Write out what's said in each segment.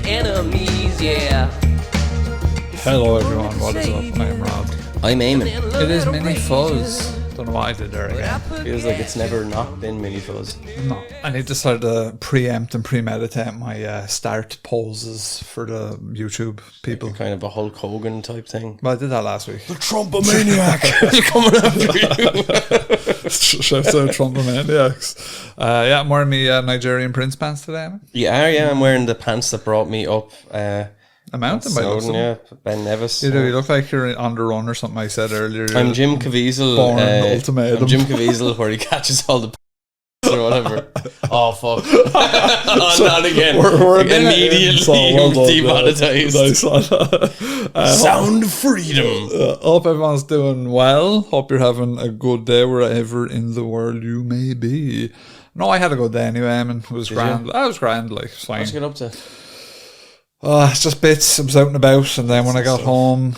my enemies, yeah. Hello everyone, what is up? I'm Rob. I'm Eamon. It is Mini Fuzz. Don't know what I did there again. Feels like it's never not been Mini Fuzz. No, I need to start to preempt and premeditate my start poses for the YouTube people. Kind of a Hulk Hogan type thing. Well, I did that last week. The Trumpomaniac is coming after you. Shouts out Trumpomaniacs. Yeah, I'm wearing my Nigerian Prince pants today. Man. Yeah, I'm wearing the pants that brought me up. A mountain by looks. Yeah, Ben Nevis. You do. You look like you're on the run or something. I said earlier. I'm Jim Caviezel. Born ultimatum. I'm Jim Caviezel, where he catches all the or whatever. Oh fuck! Oh, not again. We're immediately demonetized. Nice one. Sound of freedom. Hope everyone's doing well. Hope you're having a good day wherever in the world you may be. No, I had a good day anyway. I mean, it was grand. I was grand. Like, it's fine. What'd you get up to? It's just bits. I was out and about, and then when I got home,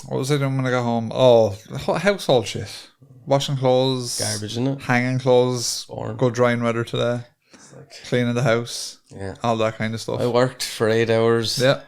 what was I doing when I got home? Oh, household shit. Washing clothes. Garbage, isn't it? Hanging clothes. Boring. Good drying weather today. Cleaning the house. Yeah. All that kind of stuff. I worked for 8 hours. Yeah.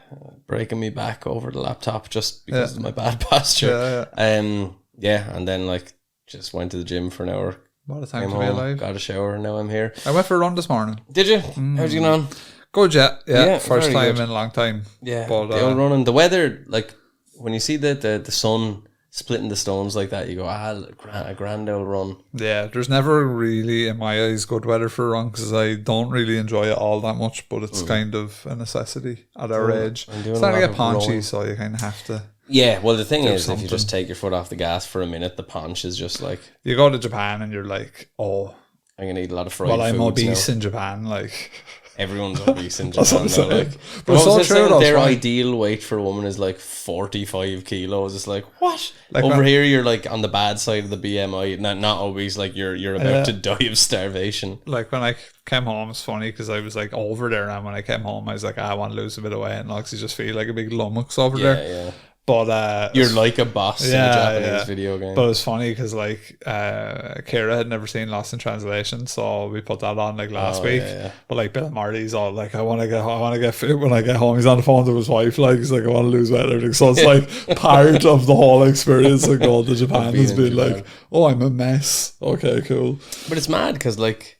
Breaking me back over the laptop just because of my bad posture. Yeah. And then like just went to the gym for an hour. What a time Came to be home, alive. got a shower, and now I'm here. I went for a run this morning. Did you? How'd you get on? Good, yeah. Yeah, First very time good. in a long time. Yeah, But, the old running. The weather, like when you see the sun splitting the stones like that, you go, a grand old run. Yeah, there's never really, in my eyes, good weather for a run because I don't really enjoy it all that much, but it's kind of a necessity at our age. I'm doing It's starting a to lot get of paunchy, rowing. so you kind of have to. Yeah, well the thing is, if something. you just take your foot off the gas for a minute, the paunch is just like, You go to Japan and you're like, oh, I'm gonna eat a lot of fried well, I'm foods obese now. in Japan. Like, Everyone's obese in That's what Japan. I'm Though, saying. like, But it's so true, though, their it's fine. ideal weight for a woman is like 45 kilos. It's like, what? Like Over when- here, you're like on the bad side of the BMI. Not obese. Like you're about to die of starvation. like when I came home, it's funny because I was like over there, and when I came home, I was like, I want to lose a bit of weight, and I just feel like a big lummox over there. Yeah. But You're like a boss in a Yeah, Japanese yeah. video game. But it was funny because like Kira had never seen Lost in Translation, so we put that on like last week. yeah. But like Bill Marty's all like, I want to get fit when I get home. He's on the phone to his wife, like he's like, I want to lose weight and everything. So it's like part of the whole experience of going to Japan being has been in Japan. like, oh, I'm a mess. Okay, cool. But it's mad because like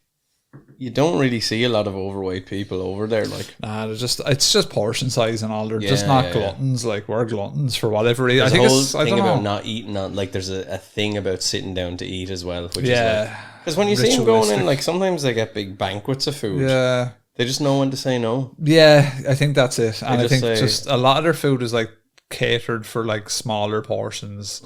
you don't really see a lot of overweight people over there. Like Nah, it's just portion size and all. They're just Yeah, not yeah. gluttons. Like we're gluttons for whatever reason. I there's think a whole it's I thing don't about know. not eating. Like there's a thing about sitting down to eat as well. Which is Yeah, like, because when you see them going in, ritualistic. like sometimes they get big banquets of food. Yeah. They just know when to say no. Yeah, I think that's it. And I just think say- just a lot of their food is like catered for like smaller portions.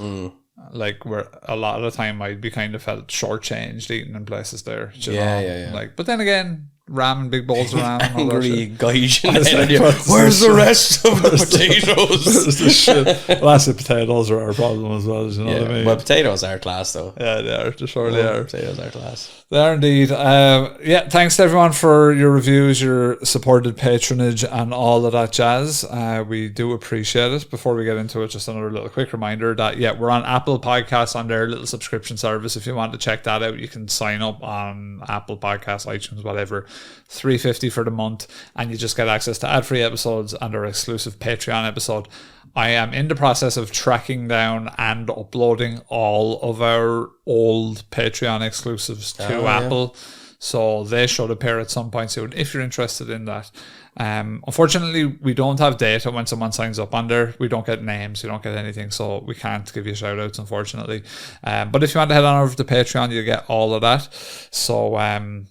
Like where a lot of the time I'd be kind of felt shortchanged eating in places there. You know? Yeah. Like, but then again, ramen, big bowls of ramen. and all that Angry shit. Gaijin was like, energy. where's Where's the the rest of the potatoes? There's this shit. Well, that's the potatoes are our problem as well. You know what I mean? Well, potatoes are class though. Yeah, they are. They surely are. Potatoes are class. They are indeed. Yeah, thanks to everyone for your reviews, your supported patronage, and all of that jazz. We do appreciate it. Before we get into it, just another little quick reminder that, yeah, we're on Apple Podcasts on their little subscription service. If you want to check that out, you can sign up on Apple Podcasts, iTunes, whatever. $3.50 for the month, and you just get access to ad-free episodes and our exclusive Patreon episode. I am in the process of tracking down and uploading all of our old Patreon exclusives to Apple. So they should appear at some point soon if you're interested in that. Unfortunately, we don't have data when someone signs up on there. We don't get names, we don't get anything, so we can't give you shout outs, unfortunately. But if you want to head on over to Patreon, you get all of that. So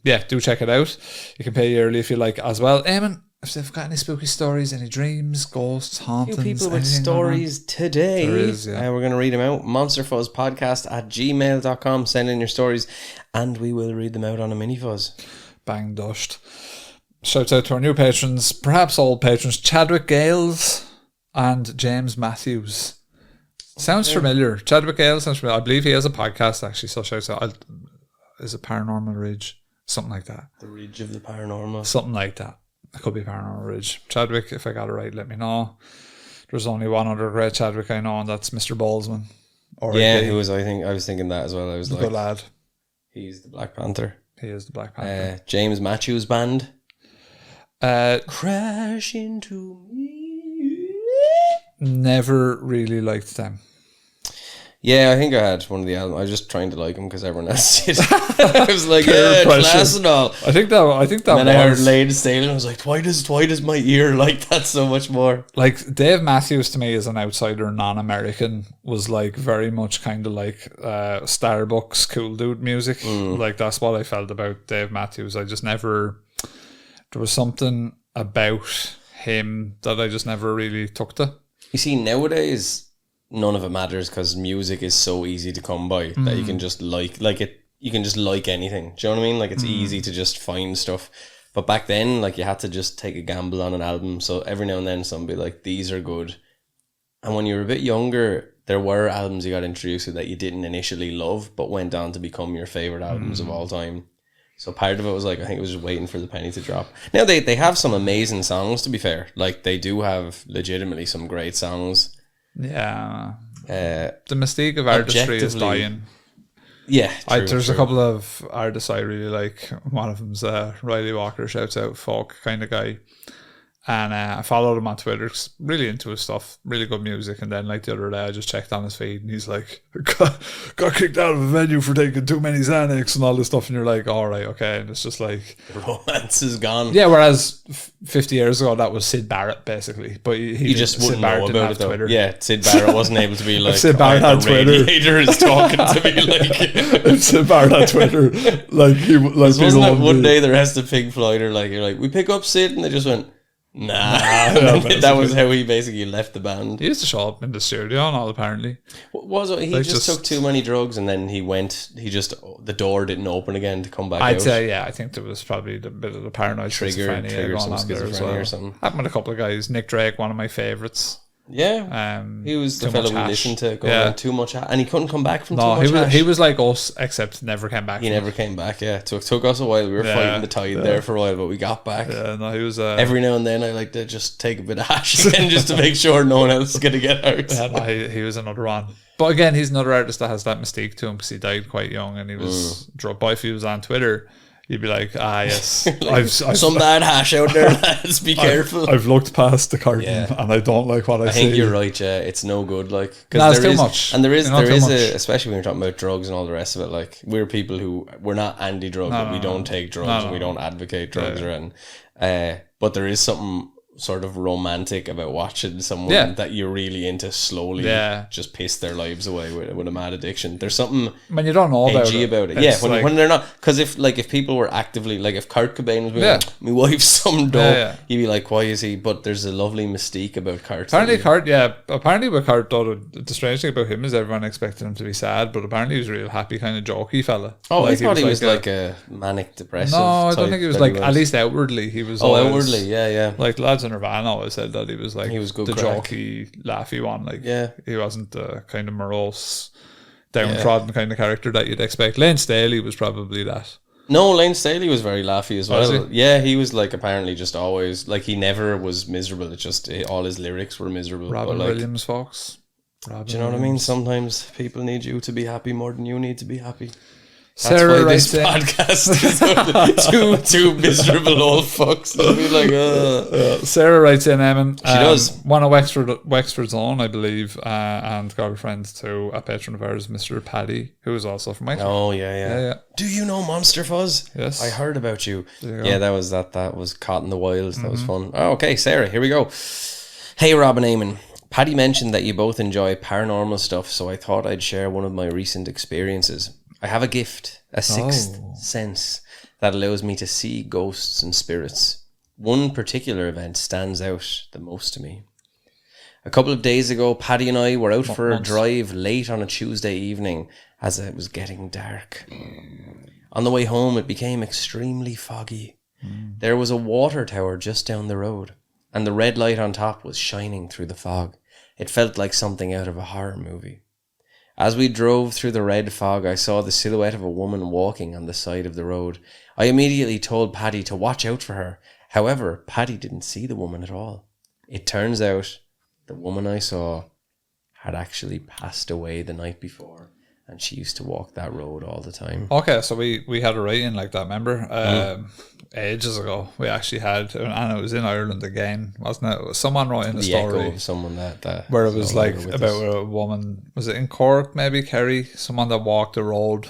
yeah, do check it out. You can pay yearly if you like as well. Eamon, if they've got any spooky stories, any dreams, ghosts, hauntings, Few people with anything going on? stories today. There is, yeah. We're going to read them out. monsterfuzzpodcast@gmail.com. Send in your stories and we will read them out on a mini fuzz. Bang dushed. Shouts out to our new patrons, perhaps old patrons, Chadwick Gales and James Matthews. Sounds familiar. Chadwick Gales sounds familiar. I believe he has a podcast actually, so shouts out. Is it Paranormal Ridge? Something like that. The Ridge of the Paranormal. Something like that. It could be Paranormal Ridge. Chadwick, if I got it right, let me know. There's only one other great Chadwick I know, and that's Mr. Ballsman. Yeah, who was I was thinking that as well. I was Good like, lad. he's the Black Panther. He is the Black Panther. James Matthews Band. Crash into me. Never really liked them. Yeah, I think I had one of the albums. I was just trying to like them because everyone else did. I was like, yeah, class and all. I think that. And then I heard Lane Staley, and I was like, why does my ear like that so much more? Like Dave Matthews to me as an outsider, non-American, was like very much kind of like Starbucks cool dude music. Like that's what I felt about Dave Matthews. I just never. There was something about him that I just never really took to. You see, nowadays, none of it matters because music is so easy to come by that you can just like it. You can just like anything. Do you know what I mean? Like it's easy to just find stuff. But back then, like you had to just take a gamble on an album. So every now and then, somebody like these are good. And when you were a bit younger, there were albums you got introduced to that you didn't initially love, but went on to become your favorite albums of all time. So part of it was like, I think it was just waiting for the penny to drop. Now they have some amazing songs, to be fair. Like they do have legitimately some great songs. Yeah. The mystique of artistry is dying. Yeah. There's a couple of artists I really like. One of them's Riley Walker, shouts out, folk kind of guy. And I followed him on Twitter. Really into his stuff, really good music. And then like the other day, I just checked on his feed, and he's like, got kicked out of a venue for taking too many Xanax and all this stuff. And you're like, all right, okay. And it's just like the romance is gone. Yeah, whereas 50 years ago, that was Sid Barrett basically, but he just wouldn't know about it though. Twitter. Yeah, Sid Barrett wasn't able to be like, Sid Barrett had the Twitter. Radiator is talking to me like. If Sid Barrett had Twitter, like he like wasn't it one day the rest of Pink Floyd are like, you're like, we pick up Sid, and they just went. Nah, that was how he basically left the band. He used to show up in the studio and all, apparently. Was it? He like just took too many drugs, and then the door didn't open again to come back I'd out. say, yeah, I think there was probably a bit of the paranoid trigger some on there as well. or something. Happened with a couple of guys. Nick Drake, one of my favourites. Yeah, he was the fellow we listened to going too much, and he couldn't come back from too much hash. He was like us, except never came back. He never came back. Yeah, it took us a while. We were fighting the tide there for a while, but we got back. Yeah, no, he was. Every now and then, I like to just take a bit of hash again, just to make sure no one else is gonna get hurt. Yeah, no, he was another one. But again, he's another artist that has that mystique to him because he died quite young, and he was dropped by. If he was on Twitter, you'd be like, yes, like, I've some bad hash out there, lads. Be careful. I've looked past the curtain and I don't like what I see. I think you're right. Yeah, it's no good. Like, because there's too much, and there is especially when you're talking about drugs and all the rest of it. Like, we're people who we're not anti-drug, but we don't take drugs and we don't advocate drugs or anything. But there is something sort of romantic about watching someone that you're really into slowly just piss their lives away with a mad addiction. There's something when you don't know about it. Yeah, when they're not, because if people were actively, like if Kurt Cobain was being like, my wife's some dope, you'd be like, why is he? But there's a lovely mystique about Kurt. Apparently with Kurt, though, the strange thing about him is everyone expected him to be sad, but apparently he was a real happy kind of jokey fella. Oh, like, I thought he was like a manic depressive. No, I don't think he was like, at least outwardly he was. Oh, outwardly, yeah. Like lads in Nirvana always said that he was like good the crack. jokey, laughy one. Like he wasn't the kind of morose, downtrodden kind of character that you'd expect. Lane Staley was probably that. No, Lane Staley was very laughy as well. Yeah, he was like apparently just always like he never was miserable. It's just all his lyrics were miserable. Robin Williams, folks. Do you know what I mean? Sometimes people need you to be happy more than you need to be happy. That's Sarah why this podcast is two miserable old fucks. Be like, Sarah writes in, Eamon. She does. One of Wexford's own, I believe, and got a friend to a patron of ours, Mr. Paddy, who is also from Wexford. Oh, yeah. Do you know Monster Fuzz? Yes. I heard about you. Yeah, that was Caught in the Wild. That was fun. Oh, okay, Sarah, here we go. Hey, Rob and Eamon. Paddy mentioned that you both enjoy paranormal stuff, so I thought I'd share one of my recent experiences. I have a gift, a sixth sense that allows me to see ghosts and spirits. One particular event stands out the most to me. A couple of days ago, Paddy and I were out for a drive late on a Tuesday evening as it was getting dark. On the way home, it became extremely foggy. There was a water tower just down the road, and the red light on top was shining through the fog. It felt like something out of a horror movie. As we drove through the red fog, I saw the silhouette of a woman walking on the side of the road. I immediately told Paddy to watch out for her. However, Paddy didn't see the woman at all. It turns out the woman I saw had actually passed away the night before, and she used to walk that road all the time. Okay, so we had a rating like that, remember? ages ago. We actually had, and it was in Ireland again, wasn't it? It was someone wrote in a story echo of someone that where it was no like longer with about us. a woman. Was it in Cork? Maybe Kerry. Someone that walked the road,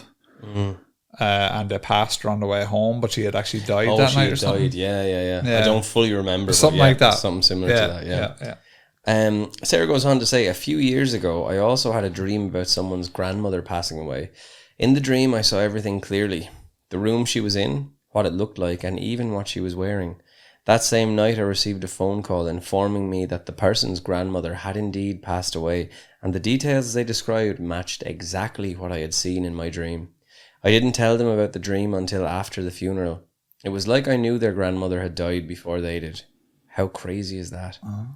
and they passed her on the way home, but she had actually died Oh, that she night or had something. died. Yeah. Yeah. I don't fully remember. Something but yeah, like that. Something similar to that. Yeah. Yeah. Sarah goes on to say, a few years ago, I also had a dream about someone's grandmother passing away. In the dream, I saw everything clearly. The room she was in, what it looked like, and even what she was wearing. That same night, I received a phone call informing me that the person's grandmother had indeed passed away, and the details they described matched exactly what I had seen in my dream. I didn't tell them about the dream until after the funeral. It was like I knew their grandmother had died before they did. How crazy is that? Oh.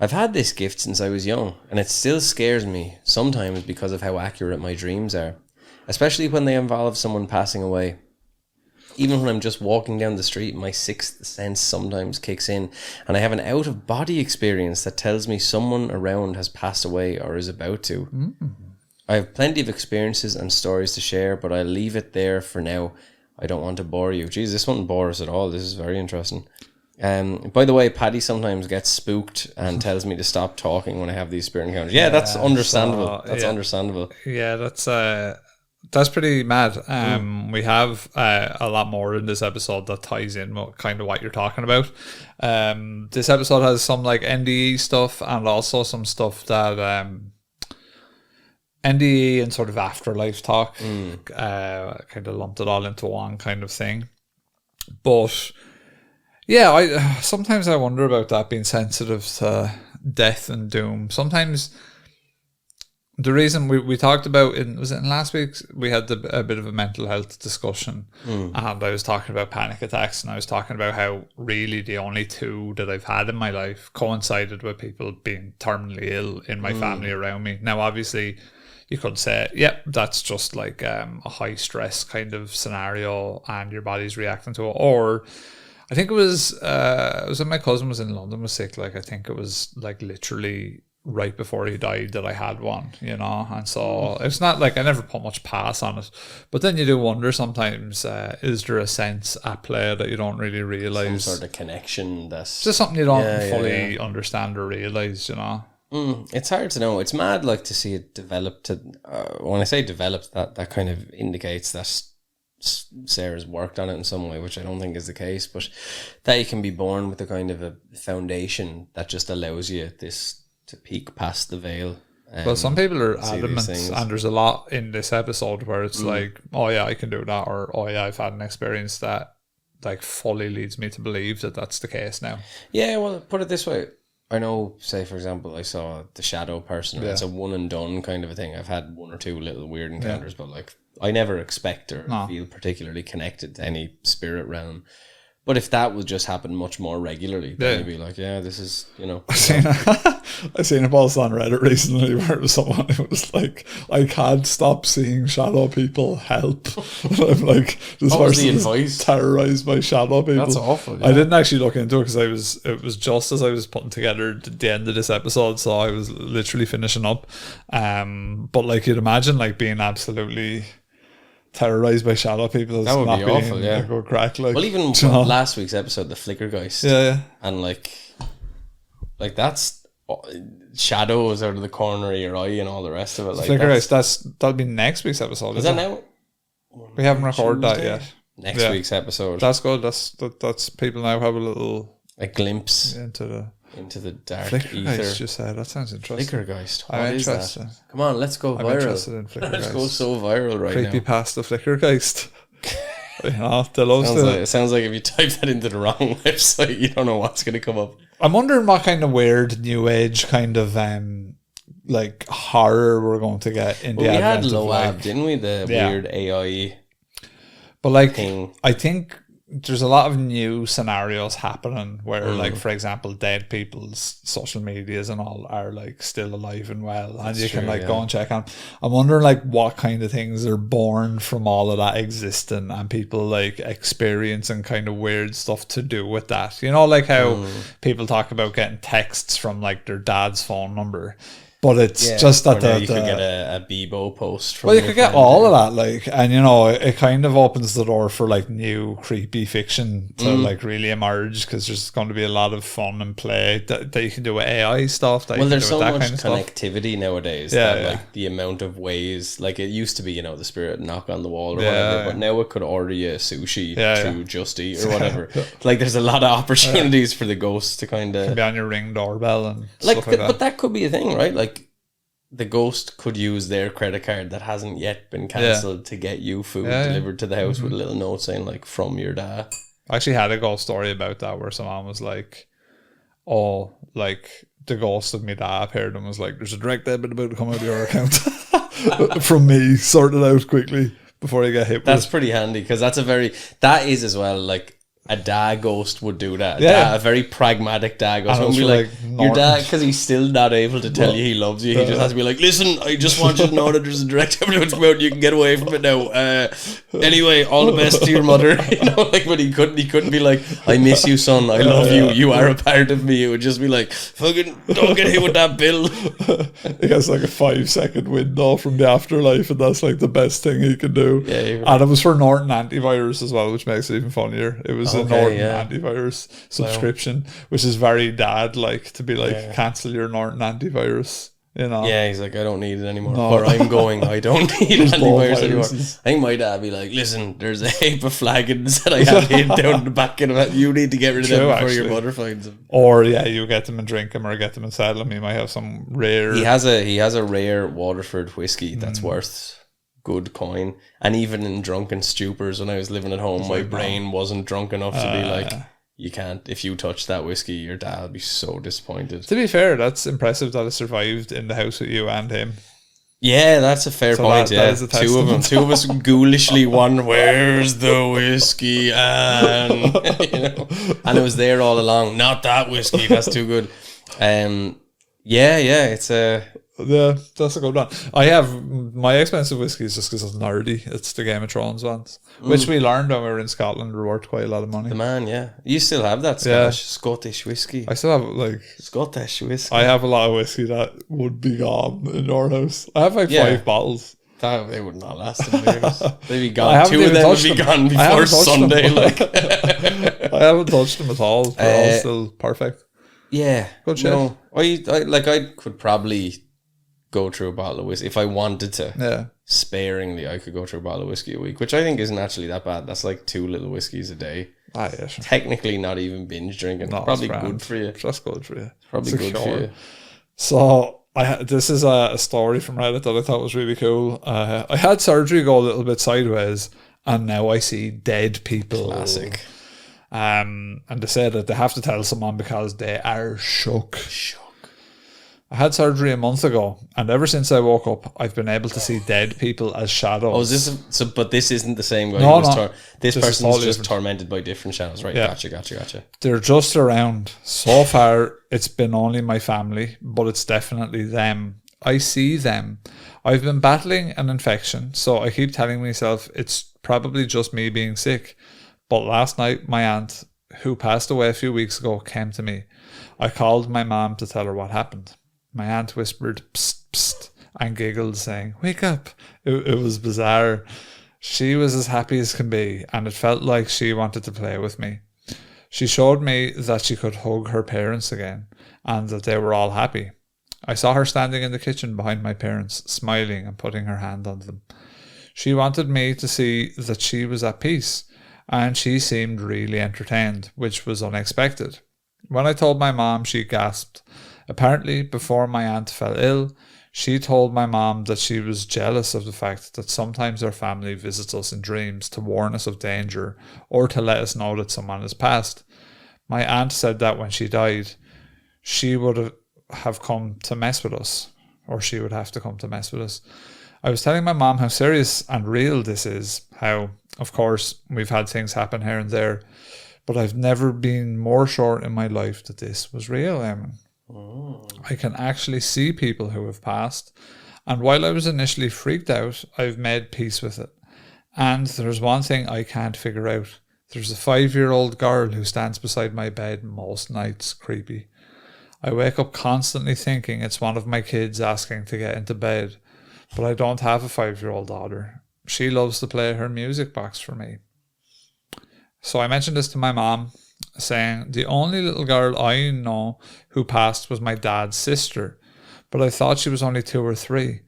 I've had this gift since I was young, and it still scares me, sometimes because of how accurate my dreams are, especially when they involve someone passing away. Even when I'm just walking down the street, my sixth sense sometimes kicks in, and I have an out-of-body experience that tells me someone around has passed away or is about to. Mm-hmm. I have plenty of experiences and stories to share, but I'll leave it there for now. I don't want to bore you. Jeez, this won't bore us at all. This is very interesting. By the way, Paddy sometimes gets spooked and tells me to stop talking when I have these spirit encounters. Yeah, that's understandable. That's understandable. Yeah, that's pretty mad. We have a lot more in this episode that ties in with kind of what you're talking about. This episode has some like NDE stuff and also some stuff that NDE and sort of afterlife talk kind of lumped it all into one kind of thing. But yeah, sometimes I wonder about that, being sensitive to death and doom. Sometimes the reason we talked about was it in last week, we had a bit of a mental health discussion, and I was talking about panic attacks, and I was talking about how really the only two that I've had in my life coincided with people being terminally ill in my family around me. Now, obviously, you could say, yep, that's just like a high stress kind of scenario, and your body's reacting to it. Or I think it was when my cousin was in London, was sick. Like I think it was like literally right before he died that I had one, you know. And so it's not like I never put much pass on it, but then you do wonder sometimes, is there a sense at play that you don't really realize, some sort of connection that's just something you don't fully understand or realize, you know. It's hard to know. It's mad like to see it develop to when I say developed, that kind of indicates that Sarah's worked on it in some way, which I don't think is the case, but that you can be born with a kind of a foundation that just allows you this to peek past the veil. Well, some people are adamant, and there's a lot in this episode where it's like, oh yeah, I can do that, or oh yeah, I've had an experience that like fully leads me to believe that that's the case now. Yeah, well, put it this way. I know, say for example, I saw the shadow person. It's a one and done kind of a thing. I've had one or two little weird encounters, but like I never expect or feel particularly connected to any spirit realm. But if that would just happen much more regularly, then you'd be like, yeah, this is, you know. I seen a post on Reddit recently where it was someone who was like, I can't stop seeing shadow people, help. And I'm like, this person is terrorized by shadow people. That's awful. Yeah. I didn't actually look into it because it was just as I was putting together the end of this episode, so I was literally finishing up. But like you'd imagine like being absolutely terrorized by shadow people. That would be awful, yeah. Go crack, like, well, even last week's episode, the Flickergeist. Yeah. And like that's shadows out of the corner of your eye and all the rest of it. Like Flickergeist, that'll be next week's episode. Is that now? We haven't recorded that yet. Next week's episode. That's good. That's people now have a glimpse into the dark ether. Just said that sounds interesting. Flickergeist. I'm interested. That? Come on, let's go viral. I'm interested in Flickergeist. Let's go so viral right now. Creepypasta Flickergeist. You know, it sounds like if you type that into the wrong website, you don't know what's going to come up. I'm wondering what kind of weird new age kind of like horror we're going to get in the advent of we had Loab, didn't we? The weird AI. But like, thing. I think there's a lot of new scenarios happening where, like, for example, dead people's social medias and all are like still alive and well, and you can go and check on. I'm wondering like what kind of things are born from all of that existing and people like experiencing kind of weird stuff to do with that. You know, like how people talk about getting texts from like their dad's phone number. But it's just that you could get a Bebo post from you could get all of that, like, and you know, it kind of opens the door for like new creepy fiction to like really emerge, because there's going to be a lot of fun and play that you can do with AI stuff. There's so much connectivity nowadays that like the amount of ways, like it used to be, you know, the spirit knock on the wall or whatever, but now it could order you sushi through Just Eat or whatever. Like there's a lot of opportunities for the ghosts to kind of be on your Ring doorbell and like, stuff like that. But that could be a thing, right? Like the ghost could use their credit card that hasn't yet been cancelled to get you food delivered to the house with a little note saying like, from your dad. I actually had a ghost story about that where someone was like, oh, like the ghost of my dad appeared and was like, there's a direct debit about to come out of your account from me, sort it out quickly before you get hit with That's pretty handy, because that is as well like a dad ghost would do that. A very pragmatic dad ghost would be like your dad, because he's still not able to tell you he loves you. He just has to be like, listen, I just want you to know that there's a direct debit to come out and you can get away from it now. Anyway, all the best to your mother. You know, like, but he couldn't be like, I miss you, son, I love you, you are a part of me. It would just be like, fucking don't get hit with that bill. He has like a 5-second window from the afterlife, and that's like the best thing he can do. And it was for Norton antivirus as well, which makes it even funnier. It was a Norton antivirus subscription, which is very dad like, to be like, cancel your Norton antivirus, you know. He's like, I don't need it anymore. Or I don't need antivirus anymore. I think my dad be like, listen, there's a heap of flagons that I have hid down the back of it. You need to get rid of them before your mother finds them. Or you get them and drink them, or get them and sell them. He might have some rare. He has a rare Waterford whiskey that's worth good coin. And even in drunken stupors, when I was living at home, my brain wasn't drunk enough to be like, you can't, if you touch that whiskey, your dad will be so disappointed. To be fair, that's impressive that it survived in the house with you and him. Yeah, that's a fair point. Two of us ghoulishly won, where's the whiskey? And you know, and it was there all along. Not that whiskey, that's too good. It's a Yeah, that's a good one. I have my expensive whiskies just because it's nerdy. It's the Game of Thrones ones, which we learned when we were in Scotland were worth quite a lot of money. The man, you still have that Scottish whiskey. I still have Scottish whiskey. I have a lot of whiskey that would be gone in your house. I have 5 bottles. They would not last in years. They'd be gone. 2 of them would be gone before Sunday. I haven't touched them at all. They're all still perfect. Yeah, good shit. No, I could probably go through a bottle of whiskey if I wanted to. Yeah, sparingly, I could go through a bottle of whiskey a week, which I think isn't actually that bad. That's like 2 little whiskeys a day. Yes. Technically, not even binge drinking. No, probably good for you. That's good for you. Probably good for you. So this is a story from Reddit that I thought was really cool. I had surgery go a little bit sideways, and now I see dead people. Classic. And they say that they have to tell someone because they are shook. I had surgery a month ago, and ever since I woke up, I've been able to see dead people as shadows. Oh, is this but this isn't the same guy? No, this person's just tormented by different shadows, right? Yeah. Gotcha. They're just around. So far, it's been only my family, but it's definitely them. I see them. I've been battling an infection, so I keep telling myself it's probably just me being sick. But last night, my aunt, who passed away a few weeks ago, came to me. I called my mom to tell her what happened. My aunt whispered, psst, psst, and giggled, saying, wake up. It was bizarre. She was as happy as can be, and it felt like she wanted to play with me. She showed me that she could hug her parents again, and that they were all happy. I saw her standing in the kitchen behind my parents, smiling and putting her hand on them. She wanted me to see that she was at peace, and she seemed really entertained, which was unexpected. When I told my mom, she gasped. Apparently, before my aunt fell ill, she told my mom that she was jealous of the fact that sometimes our family visits us in dreams to warn us of danger or to let us know that someone has passed. My aunt said that when she died, she would have come to mess with us, or she would have to come to mess with us. I was telling my mom how serious and real this is, how, of course, we've had things happen here and there, but I've never been more sure in my life that this was real, Eamon. I can actually see people who have passed, and while I was initially freaked out, I've made peace with it. And there's one thing I can't figure out. There's a 5-year-old girl who stands beside my bed most nights, creepy. I wake up constantly thinking it's one of my kids asking to get into bed, but I don't have a 5-year-old daughter. She loves to play her music box for me. So I mentioned this to my mom, saying the only little girl I know who passed was my dad's sister, but I thought she was only 2 or 3.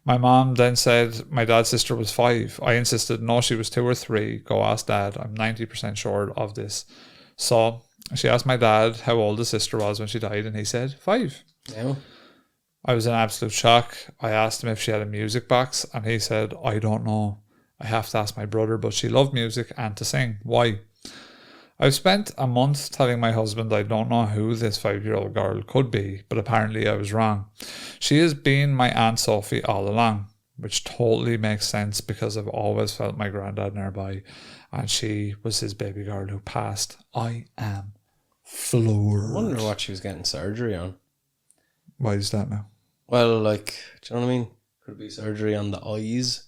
My mom then said my dad's sister was 5. I insisted, no, she was 2 or 3. Go ask Dad. I'm 90% sure of this. So she asked my dad how old his sister was when she died, and he said 5. Yeah. I was in absolute shock. I asked him if she had a music box, and he said, I don't know. I have to ask my brother, but she loved music and to sing. Why? I've spent a month telling my husband I don't know who this 5-year-old girl could be, but apparently I was wrong. She has been my Aunt Sophie all along, which totally makes sense because I've always felt my granddad nearby, and she was his baby girl who passed. I am floored. I wonder what she was getting surgery on. Why is that now? Well, like, do you know what I mean? Could it be surgery on the eyes?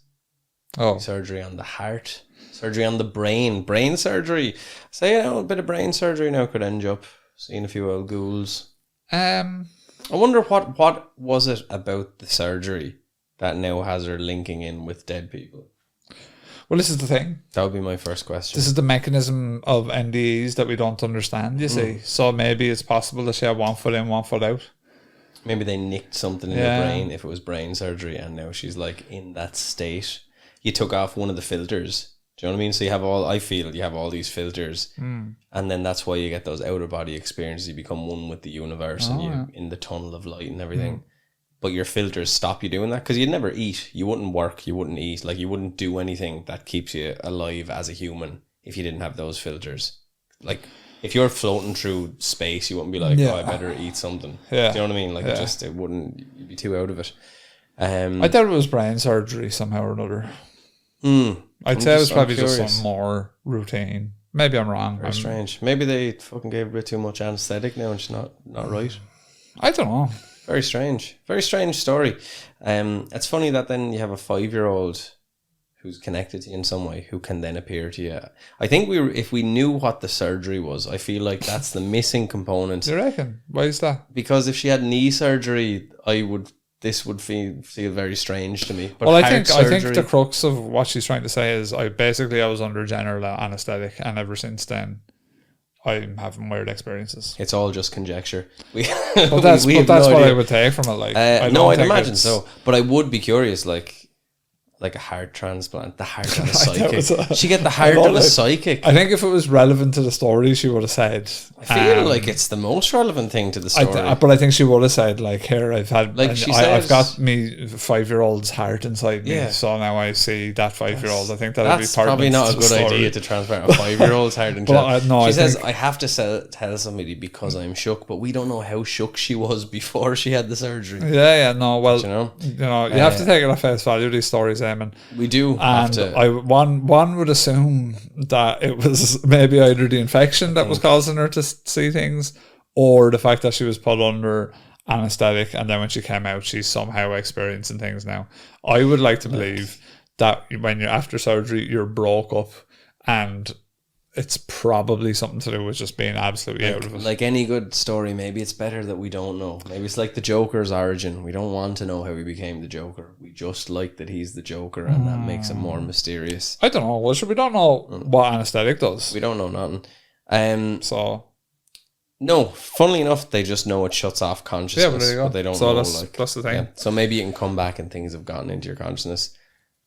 Oh, Surgery on the heart? Surgery on the brain surgery. Say, a bit of brain surgery now could end you up seeing a few old ghouls. I wonder what was it about the surgery that now has her linking in with dead people? well, this is the thing. That would be my first question. This is the mechanism of NDEs that we don't understand, you see. So maybe it's possible that she had 1 foot in, 1 foot out. Maybe they nicked something in her brain if it was brain surgery, and now she's like in that state. You took off one of the filters. Do you know what I mean? So you have all these filters, and then that's why you get those outer body experiences. You become one with the universe, and you in the tunnel of light and everything. But your filters stop you doing that because you'd never eat. You wouldn't work. You wouldn't eat. Like, you wouldn't do anything that keeps you alive as a human if you didn't have those filters. Like, if you're floating through space, you wouldn't be like, oh, I better eat something. Yeah. Do you know what I mean? Like, it wouldn't. You'd be too out of it. I thought it was brain surgery somehow or another. I'd say it was probably just some more routine. Maybe I'm wrong. Very strange. Maybe they fucking gave her a bit too much anesthetic now and she's not right. I don't know. Very strange. Very strange story. It's funny that then you have a 5-year-old who's connected to you in some way who can then appear to you. I think if we knew what the surgery was, I feel like that's the missing component. Do you reckon? Why is that? Because if she had knee surgery, this would feel very strange to me. But well, I think the crux of what she's trying to say is I was under general anaesthetic, and ever since then I'm having weird experiences. It's all just conjecture. But that's what I would take from it. Like, I'd imagine so. But I would be curious, like a heart transplant, the heart of a psychic. She get the heart of a psychic. I think if it was relevant to the story, she would have said. I feel like it's the most relevant thing to the story. But I think she would have said, like, here, I've got me 5-year-old's heart inside me, so now I see that 5-year-old. I think that would be part probably of not a good idea to transplant a 5-year-old's heart into she says, I have to tell somebody because I'm shook, but we don't know how shook she was before she had the surgery. Well, you have to take it at face value, these stories. We do, and one would assume that it was maybe either the infection that was causing her to see things, or the fact that she was put under anesthetic, and then when she came out, she's somehow experiencing things now. I would like to believe that when you're after surgery, you're broke up, and it's probably something to do with just being absolutely out of it. Like any good story, maybe it's better that we don't know. Maybe it's like the Joker's origin. We don't want to know how he became the Joker. We just like that he's the Joker, and that makes him more mysterious. I don't know. Well, we don't know what anesthetic does. We don't know nothing. No, funnily enough, they just know it shuts off consciousness. But there you go. But they don't know. That's the thing. Yeah. So maybe you can come back and things have gotten into your consciousness.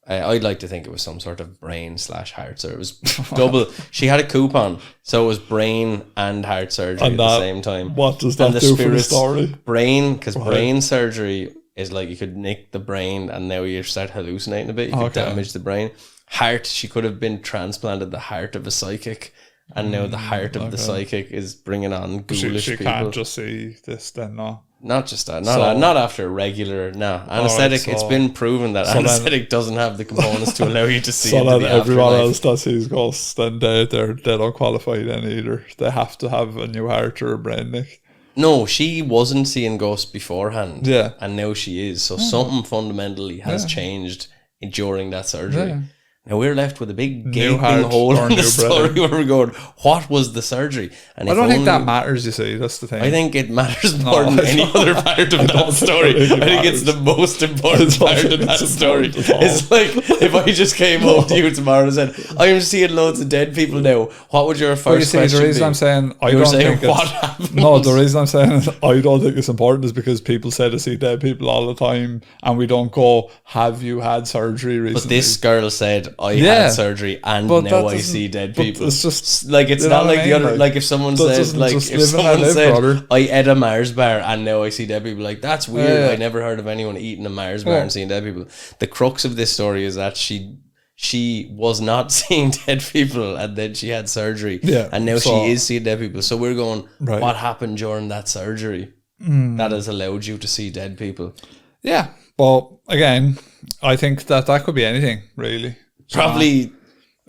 I'd like to think it was some sort of brain/heart. So it was double. She had a coupon, so it was brain and heart surgery at the same time. What does that do for the story? Brain, because brain surgery is like you could nick the brain and now you start hallucinating a bit. You could damage the brain. Heart, she could have been transplanted the heart of a psychic, and now the heart of the psychic is bringing on ghoulish people. She can't just see this then, no. Not just that. Not after regular. Anesthetic. It's been proven that anesthetic doesn't have the components to allow you to see. So that everyone else that sees ghosts, then they don't qualify then either. They have to have a new heart or a brain nick. No, she wasn't seeing ghosts beforehand. Yeah, and now she is. So something fundamentally has changed during that surgery. Now we're left with a big New gaping heart hole or in the new story brain. where we're going, what was the surgery? And I if don't think that only- matters, you see. That's the thing. I think it matters more No, than I any don't- other part of I that don't story. think it I think it's matters. the most important I don't part of think that it's story. important at all. It's like if I just came home to you tomorrow and said, I'm seeing loads of dead people now, what would your But you first see, question the reason be? I'm saying I You were don't saying think what it's, happened? no, the reason I'm saying I don't think it's important is because people say to see dead people all the time, and we don't go, have you had surgery recently? But this girl said, I Yeah. had surgery and But now that I doesn't- see dead but people. it's just- like, it's you know not what like I the mean? other, like if someone that said, doesn't like just if live and let someone live, said, brother. I ate a Mars bar and now I see dead people, like that's weird. Yeah. I never heard of anyone eating a Mars bar Yeah. and seeing dead people. The crux of this story is that she was not seeing dead people and then she had surgery. Yeah, And now so- she is seeing dead people. So we're going, Right. what happened during that surgery that has allowed you to see dead people? Yeah, but again, I think that could be anything, really. Probably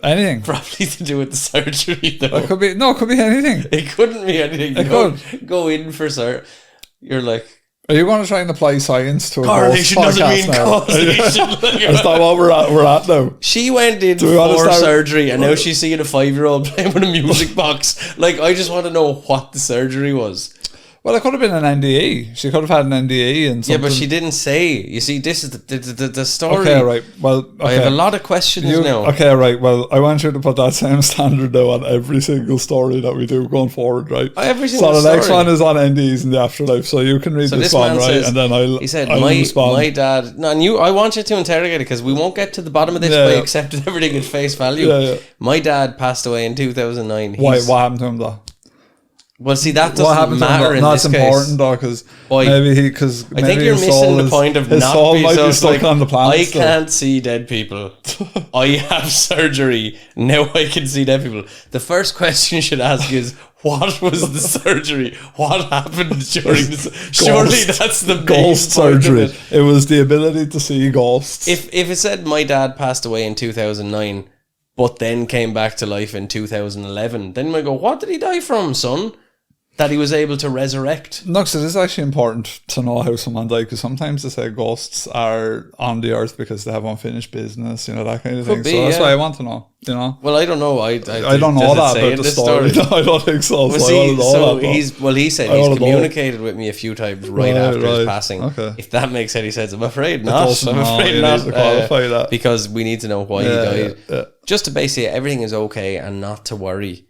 Anything. to do with the surgery though. It could be anything. It couldn't be anything. It Go in for you're like, Are you going to try and apply science to a correlation ghost doesn't podcast mean now? causation. Is that what we're at now? She went in we wanna for start- surgery and now she's seeing a 5-year-old playing with a music box. Like, I just want to know what the surgery was. Well, it could have been an NDE. She could have had an NDE and something. Yeah, but she didn't say. You see, this is the story. Okay, right. Well, okay. I have a lot of questions now. Okay, right. Well, I want you to put that same standard now on every single story that we do going forward, right? Every So single the next story. one is on NDEs in the afterlife. So you can read So this this one, man right? says, And then he said, I'll respond. my dad, no, and I want you to interrogate it because we won't get to the bottom of this Yeah, by yeah. accepting everything at face value. Yeah, yeah. My dad passed away in 2009. Why? He's- What happened to him though? Well, see, that What doesn't happened to him? matter Though? in No, this it's case. important though, because Oi. maybe because I think you're missing the point of his not soul being might so be it's stuck like, on the planet. I still. can't see dead people. I have surgery. Now I can see dead people. The first question you should ask is, what was the surgery? What happened during this? Surely that's the main Ghost point of surgery. it. It was the ability to see ghosts. If it said my dad passed away in 2009, but then came back to life in 2011, then we go, what did he die from, son? That he was able to resurrect. No, so it is actually important to know how someone died, because sometimes they say ghosts are on the earth because they have unfinished business, you know, that kind of thing. be, So that's yeah. why I want to know, you know. Well, I don't know. I don't know does it that say about in the this story. No, I don't think so. Well, So I see, want to know so that, but- he said I he's wanna know. communicated with me a few times right after his right. passing. Okay. If that makes any sense, I'm afraid not. doesn't, I'm no, afraid you not. need to qualify that. Because we need to know why he Yeah, died. yeah. Just to basically everything is okay and not to worry.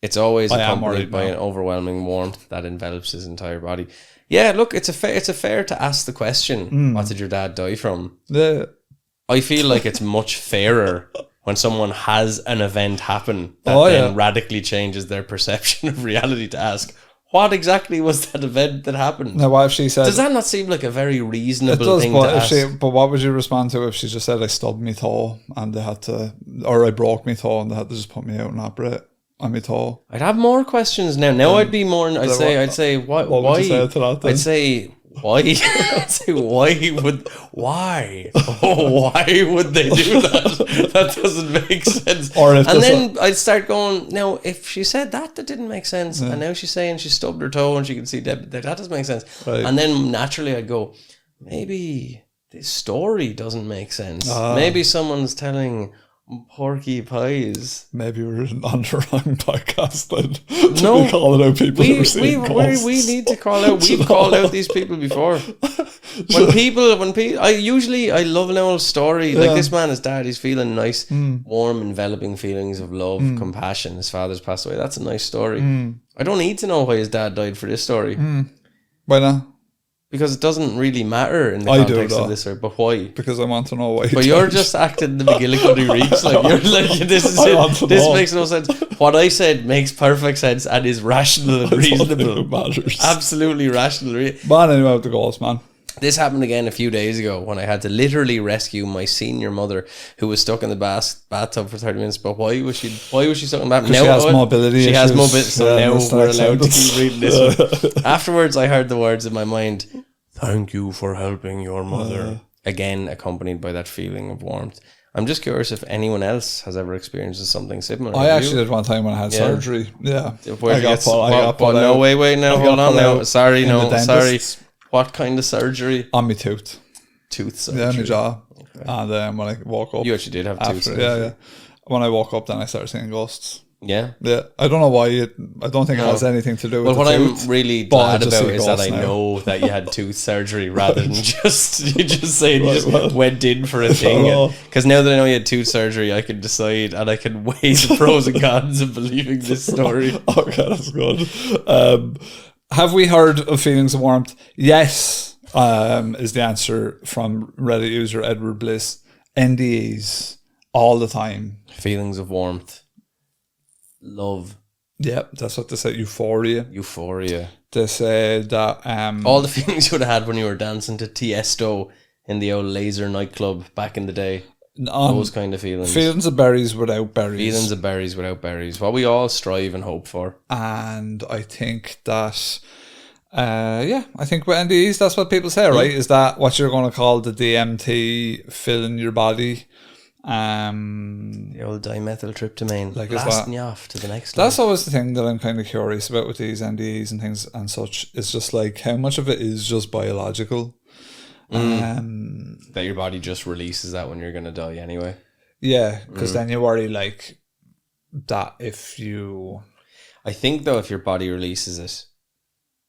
It's always I am accompanied worried by now. an overwhelming warmth that envelops his entire body. Yeah, look, it's a fair to ask the question. Hmm. What did your dad die from? Yeah. I feel like it's much fairer when someone has an event happen that Oh, then yeah. radically changes their perception of reality to ask, what exactly was that event that happened? Now, what if she said... Does that not seem like a very It reasonable does, thing to but ask? but what would you respond to if she just said, I stubbed me toe and they had to... Or I broke me toe and they had to just put me out and operate on me toe? I'd have more questions now. Now I'd be more. I'd say why? What would Why? you say to that then? I'd say why? I'd say why? Oh, why would they do that? That doesn't make sense. Or if and there's then I'd start going. Now, if she said that didn't make sense, and now she's saying she stubbed her toe and she can see dead. That doesn't make sense. Right. And then naturally I'd go, maybe this story doesn't make sense. Ah. Maybe someone's telling porky pies. Maybe we're on the wrong podcast then. To No, be calling out people who are seeing ghosts. we need to call out. We've called out these people before. When people, I love an old story. Like this man, his dad, he's feeling nice, warm, enveloping feelings of love, compassion. His father's passed away. That's a nice story. I don't need to know why his dad died for this story Why not? because it doesn't really matter in the I do, context though. of this story. But why? Because I want to know why. But you're just acting the McGillicuddy Reeks. Like you're like this is I want to it. This know. makes no sense. What I said makes perfect sense and is rational and reasonable. It matters. Absolutely rational. Man, anyway, with the ghost, man. This happened again a few days ago when I had to literally rescue my senior mother who was stuck in the bathtub for 30 minutes. But why was she stuck in the bathtub? She has mobility She has issues. mobility. So Yeah, now that's the we're next allowed to sentence. keep reading this one. Afterwards, I heard the words in my mind, "Thank you for helping your mother." Again, accompanied by that feeling of warmth. I'm just curious if anyone else has ever experienced something similar. I Have actually you? did one time when I had surgery. Yeah. Where I got pulled no, out. wait, no, I got hold on pulled now. out Sorry, in no, the sorry. dentist. What kind of surgery? On my tooth. Tooth surgery. Yeah, my jaw. And then when I woke up, You actually did have tooth surgery. yeah. When I woke up, then I started seeing ghosts. Yeah. Yeah, I don't know why. I don't think it has anything to do with. Well, what tooth, I'm really but I glad just about see is that ghosts I now. know that you had tooth surgery rather than just saying you just went in for a thing. Because now that I know you had tooth surgery, I can decide and I can weigh the pros and cons of believing this story. Okay, that's good. Have we heard of feelings of warmth? Yes, is the answer from Reddit user Edward Bliss. NDEs all the time. Feelings of warmth. Love. Yep, that's what they say. Euphoria. They say that all the feelings you would have had when you were dancing to Tiesto in the old laser nightclub back in the day. Those kind of feelings. Feelings of berries without berries. Feelings of berries without berries. What we all strive and hope for. And I think that I think with NDEs, that's what people say, right? Is that what you're going to call the DMT filling your body? The old dimethyltryptamine, like, blasting you off to the next that's level. always the thing that I'm kind of curious about with these NDEs and things and such. It's just like how much of it is just biological. That your body just releases that when you're going to die anyway. Yeah, because then you worry like that if you... I think though if your body releases it,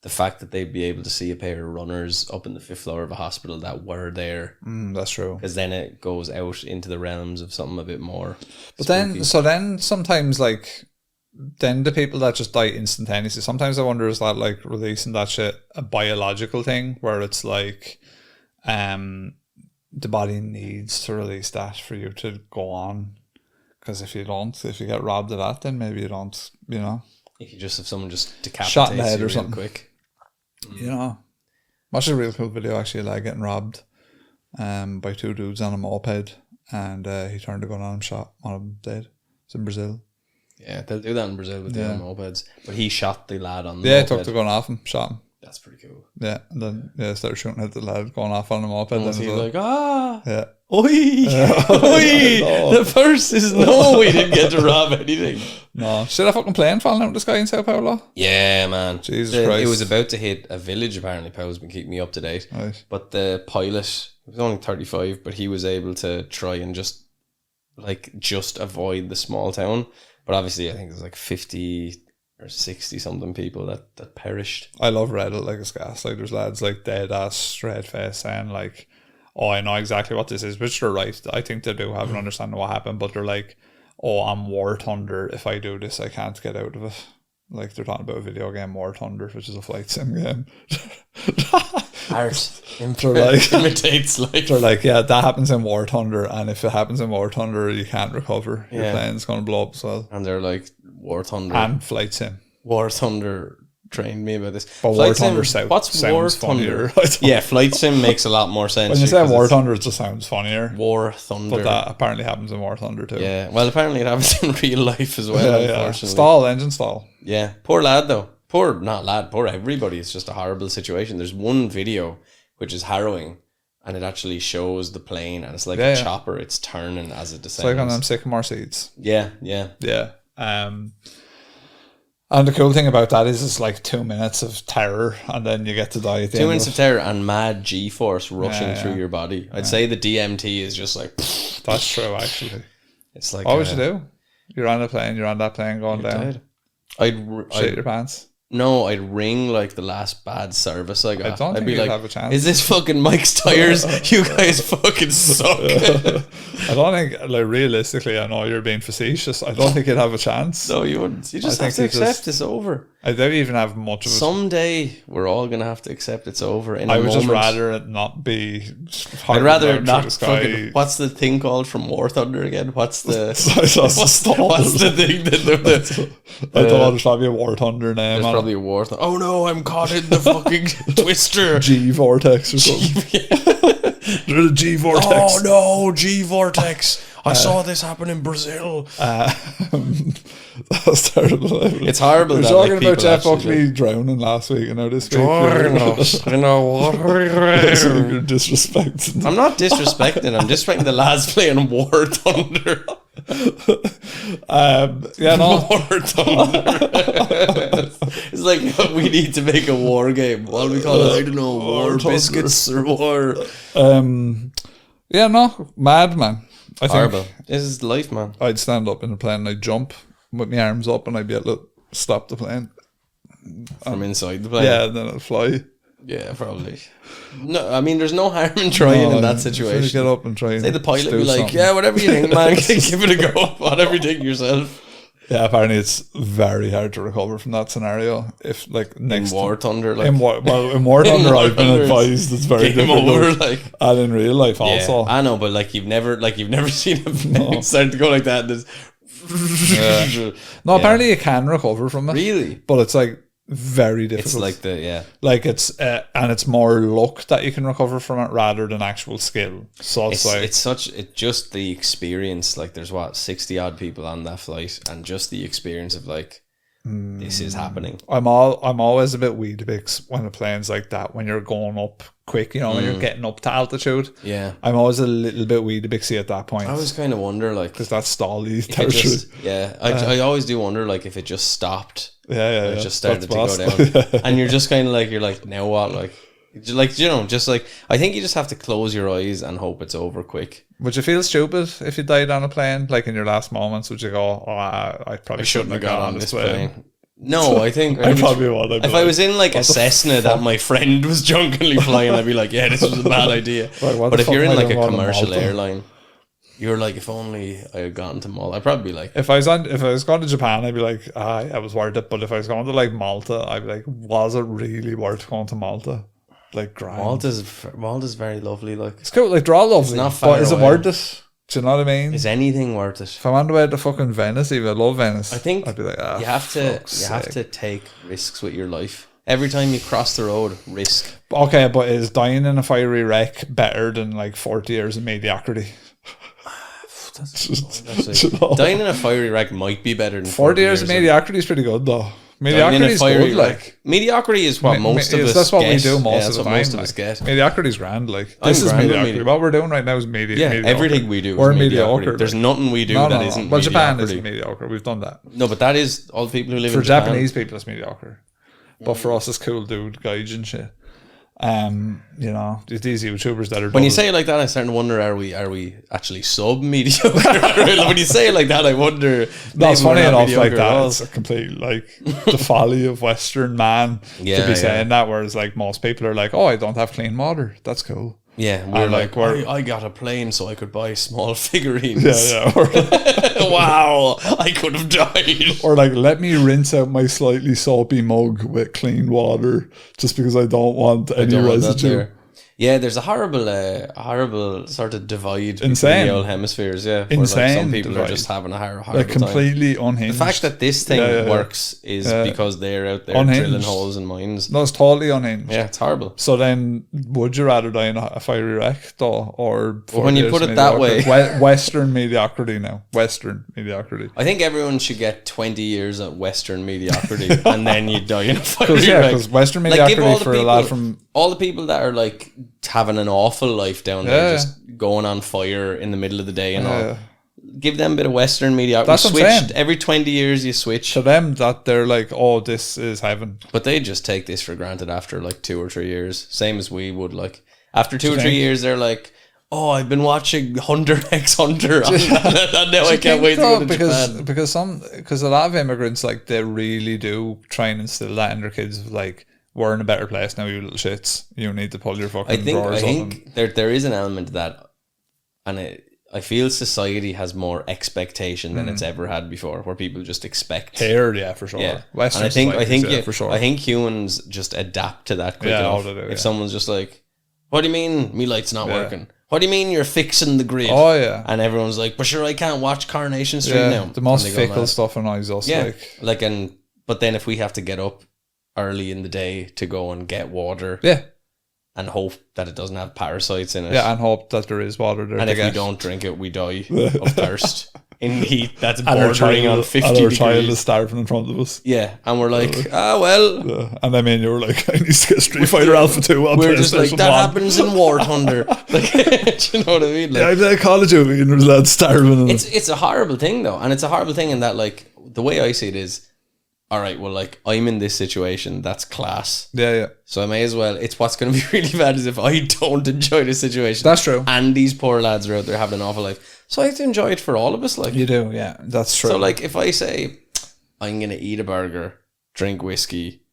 the fact that they'd be able to see a pair of runners up in the 5th floor of a hospital that were there. That's true. Because then it goes out into the realms of something a bit more But spooky. then sometimes like, then the people that just die instantaneously, sometimes I wonder is that like releasing that shit a biological thing where it's like the body needs to release that for you to go on. Because if you get robbed of that, then maybe you don't, you know. If you just have someone just decapitates Shot in the head you or real something. quick. You know, watched a real cool video actually, like getting robbed by 2 dudes on a moped, and he turned the gun on him, shot one of them dead. It's in Brazil. Yeah, they'll do that in Brazil with the mopeds. But he shot the lad on the Yeah, moped. took the gun off him, shot him. That's pretty cool. Yeah, and then started shooting at the lad going off on the moped. And Then he's as well. like, ah, Yeah. oi, oi. No. The first is no, we didn't get to rob anything. No, see that fucking plane falling out of the sky in Sao Paulo? Yeah, man. Jesus Christ. It was about to hit a village, apparently. Paul's been keeping me up to date. Right. But the pilot, he was only 35, but he was able to try and just avoid the small town. But obviously, I think there's like 50 or 60 something people that perished. I love Reddit, like it's gas. Like there's lads like dead ass straight face saying like, oh, I know exactly what this is, which they're right. I think they do have an understanding of what happened, but they're like, oh, I'm War Thunder. If I do this, I can't get out of it. Like they're talking about a video game, War Thunder, which is a flight sim game. Art like- imitates life. They're like, yeah, that happens in War Thunder, and if it happens in War Thunder, you can't recover. Your Yeah. plane's going to blow up as well. And they're like, War Thunder. And flight sim. War Thunder trained me about this. But Flight War sim, Thunder sounds what's War funnier. Thunder? Yeah, Flight Sim makes a lot more sense. When you say because War it's Thunder, it just sounds funnier. War Thunder. But that apparently happens in War Thunder too. Yeah, well, apparently it happens in real life as well, unfortunately. Stall, engine stall. Yeah, poor lad though. Poor everybody. It's just a horrible situation. There's one video which is harrowing, and it actually shows the plane, and it's like a chopper. It's turning as it descends. It's like on them sycamore seeds. Yeah. Yeah. And the cool thing about that is it's like 2 minutes of terror, and then you get to die at the 2 end minutes of of terror and mad G-force rushing Yeah. through your body. I'd say the DMT is just like, That's true, actually. it's like. What would you do? You're on that plane going down. Shit your pants. I'd ring like the last bad service I got. I don't I'd think be you'd like, have a chance. is this fucking Mike's tires? You guys fucking suck. I don't think, like, realistically, I know you're being facetious. I don't think you'd have a chance. No, you wouldn't. You just I have to think you accept just- it's over. I don't even have much of it. Someday we're all gonna have to accept it's over. In I a would just moment. rather it not be. I'd rather down through not the sky. fucking. What's the thing called from War Thunder again? What's the Stall. what's the thing that I don't know. There's probably a War Thunder name. there's on probably a War Thunder. Oh no, I'm caught in the fucking twister. it. G Vortex or something. There's a G Vortex. Oh no, G Vortex. I saw this happen in Brazil. That was terrible. It's horrible. We were that, talking like, about people Jeff actually Buckley drowning last week, and now this week Join us in our water. you're disrespecting. I'm not disrespecting. I'm disrespecting the lads playing War Thunder. Yeah, no. War Thunder. It's like we need to make a war game. What do we call it? I don't know. War Thunder. biscuits or war. Yeah, no, mad, man. I Horrible. think This is life, man. I'd stand up in the plane and I'd jump with my arms up and I'd be able to stop the plane. From inside the plane. Yeah, and then I'd fly. Yeah, probably. No, I mean, there's no harm in trying in that situation. Get up and try and say the pilot do be like, something. yeah, whatever you think, man, give it a go. Whatever you think yourself. Yeah, apparently it's very hard to recover from that scenario. If like next In War Thunder, like in War Thunder, I've been advised it's very game difficult. over, like. And in real life also. I know, but like you've never seen a plane start to go like that. And No, apparently you can recover from it. Really? But it's like very difficult. It's like it's and it's more luck that you can recover from it rather than actual skill. So it's just the experience. Like there's 60 odd people on that flight, and just the experience of like this is happening. I'm always a bit Weetabix when the plane's like that, when you're going up quick, you know, when you're getting up to altitude. Yeah, I'm always a little bit Weetabixy at that point. I always kind of wonder, like, because that's stally territory. I always do wonder, like, if it just stopped. It just started to go down, and you're just kind of like, you're like, now what, like you know, just like, I think you just have to close your eyes and hope it's over quick. Would you feel stupid if you died on a plane, like in your last moments? Would you go, I probably shouldn't have got on this plane? No, I think I probably would. If I was in like a Cessna that my friend was drunkenly flying, I'd be like, yeah, this was a bad idea. Right, but if you're in like a commercial airline, you're like, if only I had gotten to Malta, I'd probably be like, if I was going to Japan, I'd be like, it was worth it. But if I was going to like Malta, I'd be like, was it really worth going to Malta? Like, grand. Malta's very lovely. Like, it's cool. Like, they're all lovely. It's not far but is away. It worth it? Do you know what I mean? Is anything worth it? If I went away to fucking Venice, even I love Venice. I think I'd be like, you have to take risks with your life. Every time you cross the road, risk. Okay, but is dying in a fiery wreck better than like 40 years of mediocrity? Dying in a fiery wreck might be better than 40 years of mediocrity is pretty good though. Mediocrity is good, like mediocrity is what most of us that's what get. we do most of the time. Most of us get. Mediocrity is grand. Like this is mediocrity. What we're doing right now is mediocre. Everything we do we're is mediocre. There's nothing we do that isn't. Well, Japan is mediocre. We've done that. No, but that is all the people who live for in Japan. Japanese people, it's mediocre. But for us, it's cool, dude, guides and shit. You know, these YouTubers that are. When you say it like that, I start to wonder: Are we actually sub mediocre? When you say it like that, I wonder. No, it's funny enough like that. It's a complete like the folly of Western man to be saying that. Whereas like most people are like, "Oh, I don't have clean water. That's cool." Yeah, we're like, I got a plane so I could buy small figurines. Yeah. Wow, I could have died. Or like, let me rinse out my slightly soapy mug with clean water just because I don't want any residue. Yeah, there's a horrible sort of divide Insane. between the old hemispheres. Yeah, insane. Where, like, some people are just having a horrible like completely time. unhinged. The fact that this thing works is because they're out there unhinged. drilling holes in mines. No, it's totally unhinged. Yeah, it's horrible. So then, would you rather die in a fiery wreck, though, or when you put it that way, Western mediocrity now? Western mediocrity. I think everyone should get 20 years at Western mediocrity, and then you die in a fiery wreck. Because Western mediocrity like, for a lad from all the people that are like having an awful life down there, just going on fire in the middle of the day and all. Give them a bit of Western mediocrity. That's what I'm saying. Every 20 years you switch. To them, that they're like, oh, this is heaven. But they just take this for granted after like 2 or 3 years. Same as we would. Like after 2 or 3 years, they're like, oh, I've been watching Hunter x Hunter and now I can't wait to go to Japan. Because a lot of immigrants, like, they really do try and instill that in their kids, like, we're in a better place now, you little shits. You need to pull your fucking drawers up. I think there is an element to that, and I feel society has more expectation than it's ever had before, where people just expect. Here, yeah, for sure. Yeah. Western and I think for sure. I think humans just adapt to that quick enough. If someone's just like, what do you mean me light's not working? What do you mean you're fixing the grid? Oh, yeah. And everyone's like, but sure, I can't watch Coronation Street now. The most fickle stuff annoys us. Yeah. But then if we have to get up early in the day to go and get water. Yeah. And hope that it doesn't have parasites in it. Yeah, and hope that there is water there. And if we don't drink it, we die of thirst in the heat that's bordering on 50 degrees. And our child is starving in front of us. Yeah, and we're like, well. Yeah. And I mean, you were like, I need to get Street Fighter Alpha 2 on we're just like, that happens in War Thunder. Like, do you know what I mean? Like, yeah, I've been at Call of Duty and there's lads starving. It's a horrible thing, though. And it's a horrible thing in that, like, the way I see it is, all right, well, like, I'm in this situation. That's class. Yeah. So I may as well. It's what's going to be really bad is if I don't enjoy the situation. That's true. And these poor lads are out there having an awful life. So I have to enjoy it for all of us. Like, You do, yeah. That's true. so, like, if I say I'm going to eat a burger, drink whiskey,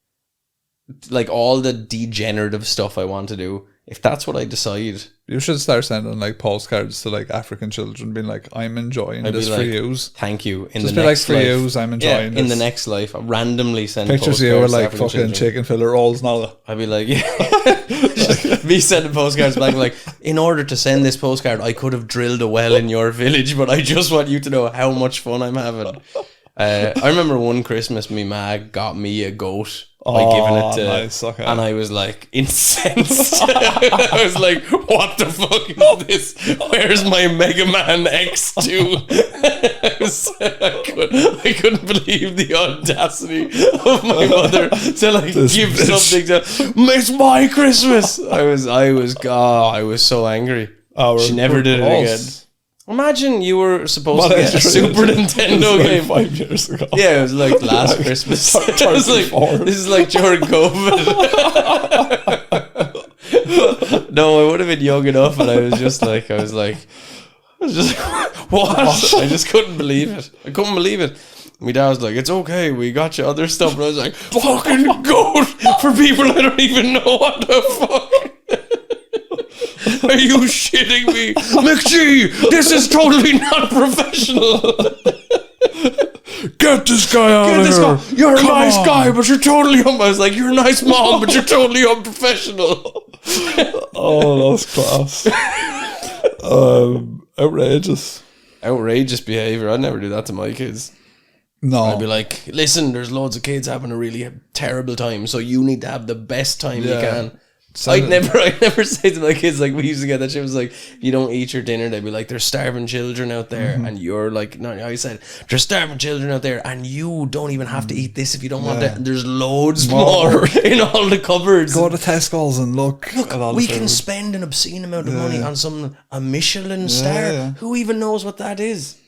like all the degenerative stuff I want to do, if that's what I decide, you should start sending like postcards to like African children, being like, "I'm enjoying I'd this be for like, yous." thank you. In Just the be like, next "For life, yous, I'm enjoying this." in the next life, I randomly send Pictures of postcards you with to like African fucking children. chicken fillet rolls and all that. I'd be like, yeah. Me sending postcards back, like, in order to send this postcard, I could have drilled a well in your village, but I just want you to know how much fun I'm having. I remember one Christmas, me ma got me a goat by giving it to, nice, okay. and I was like incensed. I was like, "What the fuck is this? Where's my Mega Man X2?" I couldn't believe the audacity of my mother to like give something to. It's my Christmas. I was so angry. She never did it again. Imagine you were supposed to get a Super Nintendo game 5 years ago. Yeah, it was like last Christmas. It was like, this is like during COVID. No, I would have been young enough, and I was just like, what? I just couldn't believe it. I couldn't believe it. My dad was like, "It's okay, we got you other stuff," and I was like, "Fucking goat for people I don't even know what the fuck." Are you shitting me? McGee, this is totally not professional. Get this guy out of here. You're a nice guy, but you're totally I was like, "You're a nice mom, but you're totally unprofessional." Oh, that's class. Outrageous behavior. I'd never do that to my kids. No. I'd be like, "Listen, there's loads of kids having a really terrible time, so you need to have the best time you can." I'd never say to my kids, like, we used to get that shit, was like, if you don't eat your dinner, they'd be like, "There's starving children out there," and you're like, no, I said, "There's starving children out there, and you don't even have to eat this if you don't want it. There's loads more in all the cupboards. Go to Tesco's and look at all we the can food. spend an obscene amount of money on a Michelin star. Yeah. Who even knows what that is?"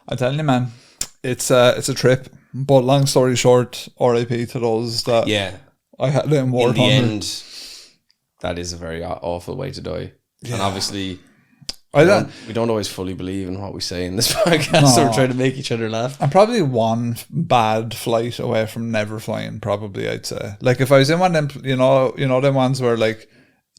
I tell you, man, it's a trip. But long story short, RIP to those that I had in war. In the end, that is a very awful way to die. And obviously, we don't always fully believe in what we say in this podcast, so we're trying to make each other laugh. I'm probably one bad flight away from never flying, probably, I'd say. Like, if I was in one of them, you know them ones where, like,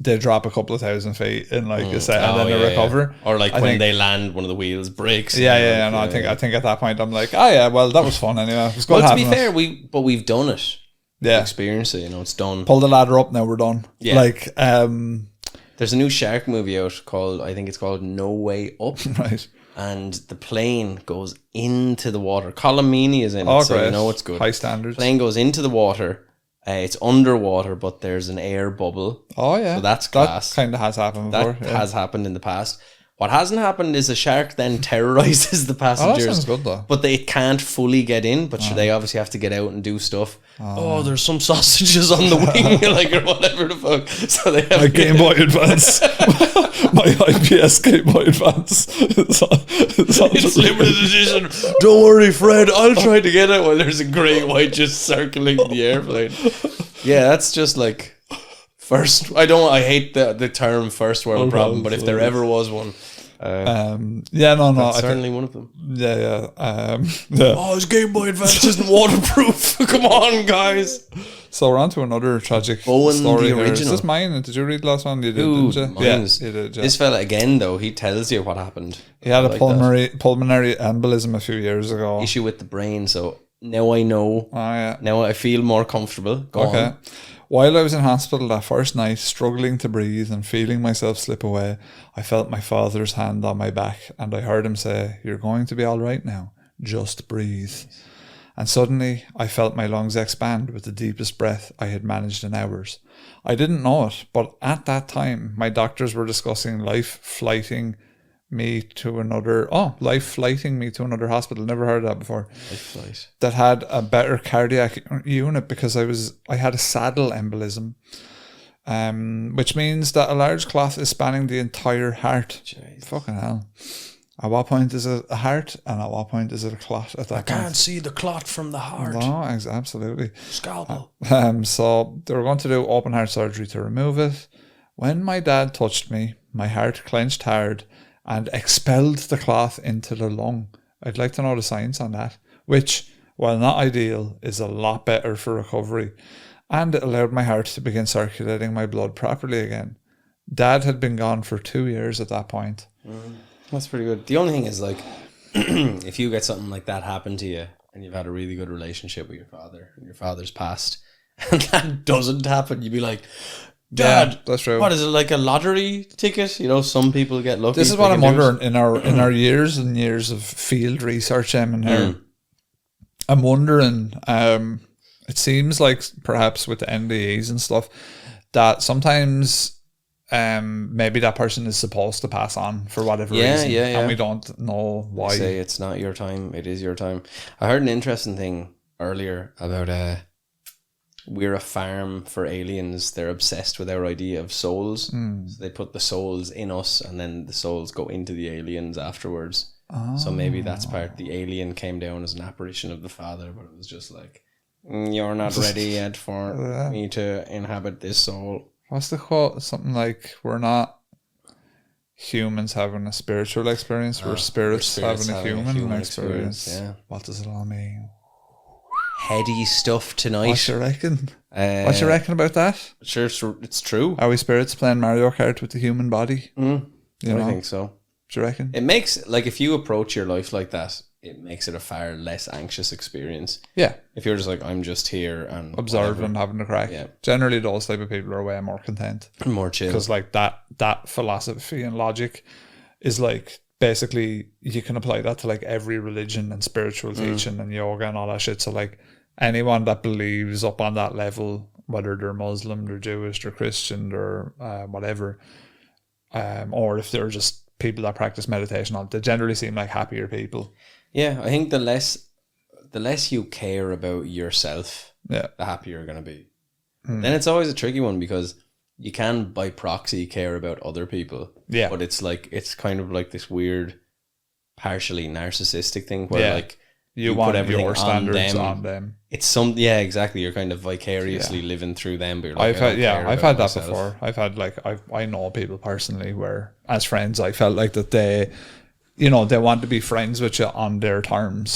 they drop a couple of 1,000 feet in, like, a set, and then they recover. Yeah. Or, like, when they land, one of the wheels breaks. Yeah. I think at that point, I'm like, oh, yeah, well, that was fun anyway. It was good to be fair, we've done it. Yeah. Experience it, it's done. Pull the ladder up, now we're done. Yeah. Like, there's a new shark movie out I think it's called No Way Up. Right. And the plane goes into the water. Colin Meaney is in it, so great. you know it's good. High standards. Plane goes into the water. It's underwater, but there's an air bubble. Oh, yeah. So that's class. That kind of has happened before. That has happened in the past. What hasn't happened is a shark then terrorizes the passengers. Oh, that sounds good, though. But they can't fully get in, but they obviously have to get out and do stuff. Oh, there's some sausages on the wing, like, or whatever the fuck. So they have my Game Boy Advance. My IPS Game Boy Advance. It's limited edition. Don't worry, Fred. I'll try to get it while there's a great white just circling the airplane. Yeah, that's just like first. I hate the term first world problem, but if there ever was one, that's certainly one of them. Yeah. Oh, his Game Boy Advance isn't waterproof. Come on, guys. So we're on to another tragic Bowen, story the here. original. Is this mine? Did you read the last one? You did, didn't you? Mine's. Yeah, you did. Yeah. This fella again, though, he tells you what happened. He had a pulmonary embolism a few years ago. Issue with the brain. So now I know. Oh, yeah. Now I feel more comfortable. Go on. While I was in hospital that first night, struggling to breathe and feeling myself slip away, I felt my father's hand on my back, and I heard him say, "You're going to be all right now. Just breathe." And suddenly I felt my lungs expand with the deepest breath I had managed in hours. I didn't know it, but at that time, my doctors were discussing life flighting me to another hospital. Never heard of that before. Life flight. That had a better cardiac unit, because I had a saddle embolism, which means that a large clot is spanning the entire heart. Jeez. Fucking hell. At what point is it a heart, and at what point is it a clot? At that I can't see the clot from the heart. No, absolutely. Scalpel. So they were going to do open heart surgery to remove it. When my dad touched me, my heart clenched hard and expelled the clot into the lung. I'd like to know the science on that, which, while not ideal, is a lot better for recovery, and it allowed my heart to begin circulating my blood properly again. Dad had been gone for 2 years at that point. That's pretty good. The only thing is, like, if you get something like that happen to you and you've had a really good relationship with your father and your father's passed and that doesn't happen, you'd be like, Dad, Yeah, that's true. What is it, like a lottery ticket? You know, some people get lucky. This is what I'm wondering in our years and years of field research, and here. I'm wondering, it seems like perhaps with the NDEs and stuff, that sometimes maybe that person is supposed to pass on for whatever reason, and we don't know why. They say it's not your time, it is your time. I heard an interesting thing earlier about we're a farm for aliens. They're obsessed with our idea of souls. So they put the souls in us, and then the souls go into the aliens afterwards. So maybe that's part. The alien came down as an apparition of the father, but it was just like, you're not ready yet for me to inhabit this soul. What's the quote? Something like, we're not humans having a spiritual experience, we're spirits having a human experience. Yeah. What does it all mean? Heady stuff tonight. What you reckon? What you reckon about that? Sure, it's true. Are we spirits playing Mario Kart with the human body? I think so. Do you reckon? It makes, like, if you approach your life like that, it makes it a far less anxious experience. Yeah. If you're just like, I'm just here and observing and having a crack. Yeah. Generally, those type of people are way more content. More chill. Because, like, that philosophy and logic is, like, basically, you can apply that to, like, every religion and spiritual teaching and yoga and all that shit. So, like, anyone that believes up on that level, whether they're Muslim, they're Jewish, they're Christian, or whatever, or if they're just people that practice meditation, they generally seem like happier people. Yeah, I think the less you care about yourself, the happier you're going to be. Then it's always a tricky one, because you can by proxy care about other people. Yeah. But it's like, it's kind of like this weird, partially narcissistic thing where like you want put everything your standards on them. It's exactly. You're kind of vicariously living through them. But you're like, I've had that before. I've had, like, I know people personally where, as friends, I felt like that they, you know, they want to be friends with you on their terms.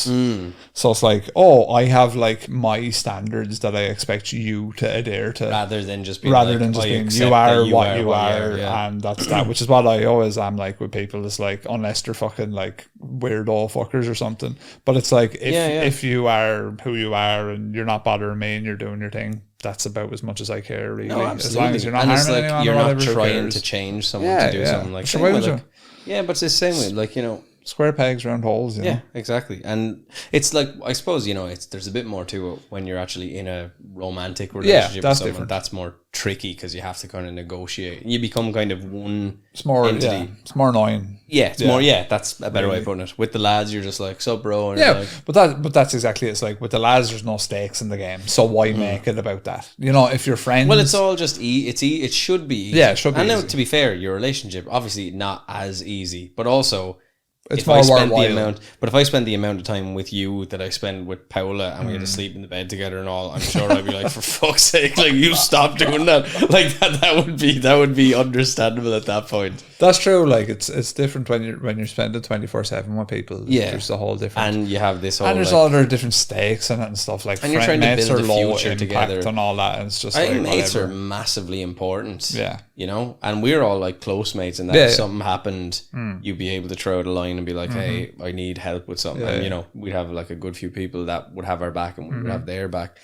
So it's like, oh, I have, like, my standards that I expect you to adhere to, rather than just being you are what you are, and that's that. Which is what I always am like with people. It's like, unless they're fucking like weirdo fuckers or something. But it's like, if you are who you are and you're not bothering me and you're doing your thing, that's about as much as I care, really. No, as long as you're not harming like, anyone, you're not trying to change someone to do something like that. Yeah, but it's the same way, like, you know, square pegs, round holes. You know? Exactly. And it's like, I suppose, you know, there's a bit more to it when you're actually in a romantic relationship with someone. Different. That's more tricky, because you have to kind of negotiate. You become kind of one entity. Yeah, it's more annoying. Yeah, it's more. Yeah, that's a better way of putting it. With the lads, you're just like, so bro. And like, but that's exactly it. It's like, with the lads, there's no stakes in the game, so why make it about that? You know, if you're friends, well, it's all just it should be easy. Yeah, it should be. And easy. now, to be fair, your relationship obviously not as easy, but also, it's more worthwhile. But if I spend the amount of time with you that I spend with Paula, and we had to sleep in the bed together and all, I'm sure I'd be like, for fuck's sake, like, you stop doing that. Like, that would be understandable at that point. That's true. Like, it's different when you're spending 24/7 with people. Yeah, there's a whole different, and you have this whole, and there's all their different stakes in it and stuff, like, and you're trying to build a future together and all that. And it's just, I think mates are massively important. Yeah, you know, and we're all like close mates, and that if something happened, you'd be able to throw the line and be like, hey, I need help with something. And, you know, we'd have like a good few people that would have our back, and we would have their back.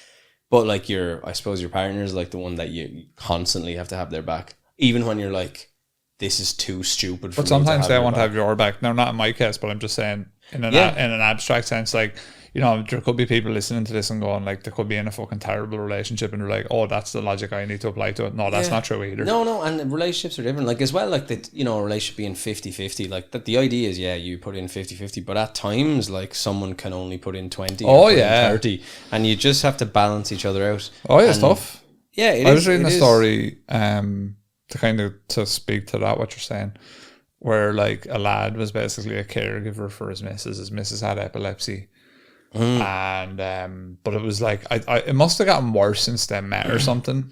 But like, I suppose your partner is like the one that you constantly have to have their back, even when you're like, this is too stupid for me. But sometimes they won't have your back. Now, not in my case, but I'm just saying in an abstract sense, like, you know, there could be people listening to this and going, like, they could be in a fucking terrible relationship, and they're like, oh, that's the logic I need to apply to it. No, that's not true either. No, and relationships are different. Like, as well, like, that, you know, a relationship being 50-50, like, that the idea is, you put in 50-50, but at times, like, someone can only put in 20 or 30, and you just have to balance each other out. Oh, yeah, it's tough. Yeah, I was reading a story, to speak to that, what you're saying, where like a lad was basically a caregiver for his missus. His missus had epilepsy. And but it was like it must have gotten worse since they met or something.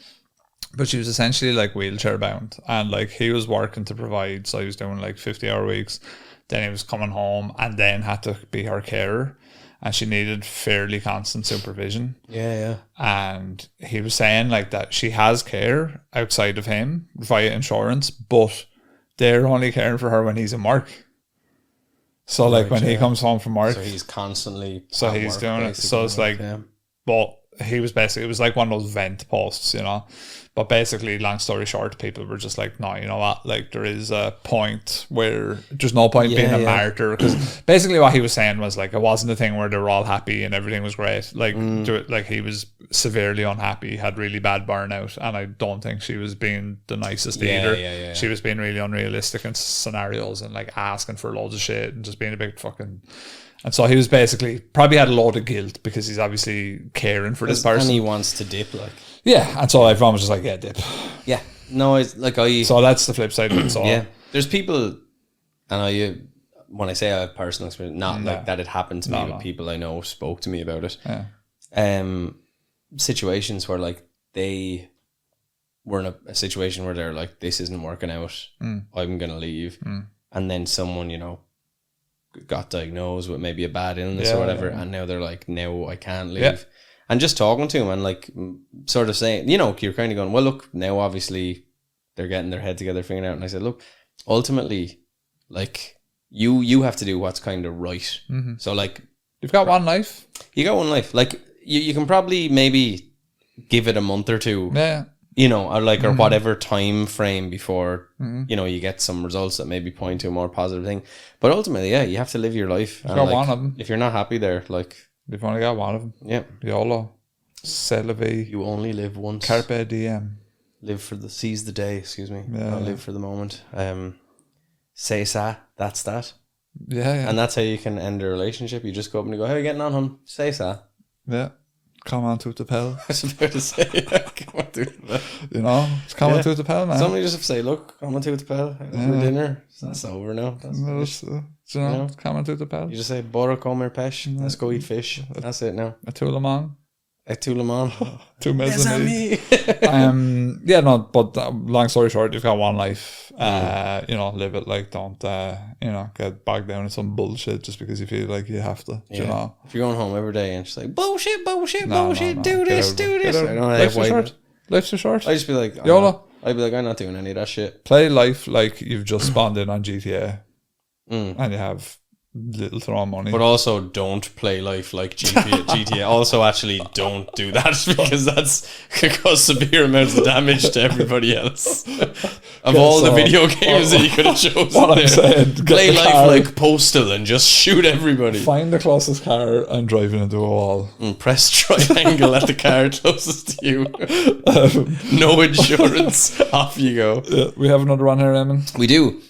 But she was essentially like wheelchair bound, and like he was working to provide, so he was doing like 50-hour weeks. Then he was coming home and then had to be her carer, and she needed fairly constant supervision. Yeah. And he was saying like that she has care outside of him via insurance, but they're only caring for her when he's in work. So like when he comes home from work, so he's constantly he's doing it. So it's like, but he was basically, it was like one of those vent posts, you know. But basically, long story short, people were just like, no, you know what? Like, there is a point where there's no point being a martyr. Because basically what he was saying was like, it wasn't a thing where they were all happy and everything was great. Like, like he was severely unhappy, had really bad burnout. And I don't think she was being the nicest either. Yeah. She was being really unrealistic in scenarios and like asking for loads of shit and just being a big fucking... And so he was basically, probably had a load of guilt because he's obviously caring for this person. And he wants to dip, like. Yeah, and so everyone was just like, yeah, dip. Yeah. No, it's like So that's the flip side of it. So yeah. There's people, and when I say I have personal experience, not like that it happened to me, but people I know spoke to me about it. Yeah. Situations where like they were in a situation where they're like, this isn't working out, I'm going to leave. And then someone, you know, got diagnosed with maybe a bad illness or whatever, and now they're like, no, I can't leave. And just talking to him and like sort of saying, you know, you're kind of going, well, look, now obviously they're getting their head together, figuring out. And I said, look, ultimately, like you have to do what's kind of right. So like, you've got one life. You got one life. Like you can probably maybe give it a month or two. Yeah. You know, or like, or whatever time frame before, you know, you get some results that maybe point to a more positive thing. But ultimately, yeah, you have to live your life. You've got one of them. If you're not happy there, like... You've only got one of them. Yeah. YOLO. C'est la vie. You only live once. Carpe diem. Seize the day, excuse me. Yeah. Not live for the moment. Say ça, that's that. Yeah. And that's how you can end a relationship. You just go up and you go, how are you getting on, hon? Say ça. Yeah. Come on to the pill. I was about to say, come on to the pill. You know, it's come on to the pill, man. Somebody just have to say, look, come on to the pill. For dinner. That's over now. You know, come on to the pill. You just say, Bora comer pesh. Let's go eat fish. That's it now. A tout le monde. A tout le monde. Two mezzanine. Yeah, no, but long story short, you've got one life. You know, live it. Like, don't, you know, get bogged down in some bullshit just because you feel like you have to. Yeah. You know? If you're going home every day and just like, bullshit, No. do this. I don't Life's too short. Life's too short. I just be like, YOLO. I'd be like, I'm not doing any of that shit. Play life like you've just spawned in on GTA. And you have little to no money. But also don't play life like GTA. Also actually don't do that because that's could cause severe amounts of damage to everybody else. Of all the video games that you could have chosen what I'm saying, play life like Postal and just shoot everybody. Find the closest car and drive into a wall. And press triangle at the car closest to you. No insurance. Off you go. Yeah, we have another one here, Eamon. We do.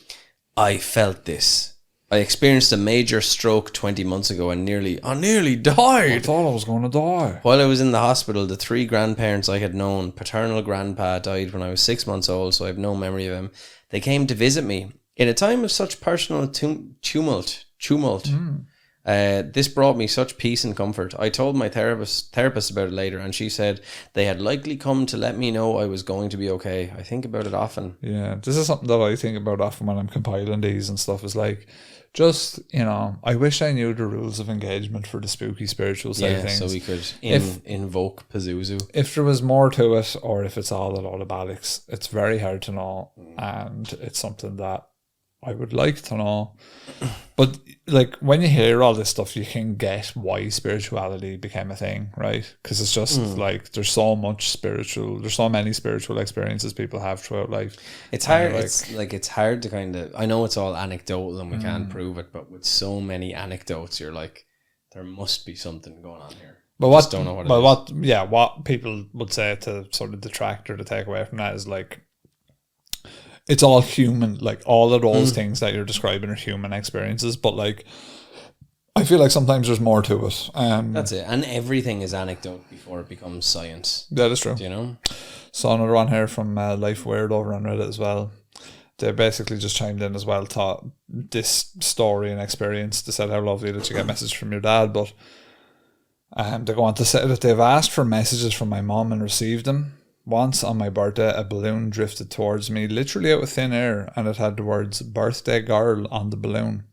I felt this. I experienced a major stroke 20 months ago and nearly died. I thought I was going to die. While I was in the hospital, the 3 grandparents I had known, paternal grandpa died when I was 6 months old, so I have no memory of him. They came to visit me. In a time of such personal tumult, this brought me such peace and comfort. I told my therapist about it later, and she said they had likely come to let me know I was going to be okay. I think about it often. Yeah, this is something that I think about often when I'm compiling these and stuff. Is like, just, you know, I wish I knew the rules of engagement for the spooky spiritual side of things. So we could invoke Pazuzu. If there was more to it, or if it's all a lot of bollocks, it's very hard to know, and it's something that I would like to know. But like, when you hear all this stuff, you can get why spirituality became a thing, right? Because it's just like, there's so many spiritual experiences people have throughout life. It's hard. It's hard to kind of, I know it's all anecdotal and we can't prove it, but with so many anecdotes, you're like, there must be something going on here. But what people would say to sort of detract or to take away from that is like, it's all human, like all of those things that you're describing are human experiences, but like, I feel like sometimes there's more to it. That's it. And everything is anecdote before it becomes science. That is true. Do you know? So another one here from Life Weird over on Reddit as well. they basically just chimed in as well, thought this story and experience, they said how lovely that you get a message from your dad, but they go on to say that they've asked for messages from my mom and received them. Once on my birthday, a balloon drifted towards me, literally out of thin air, and it had the words "birthday girl" on the balloon.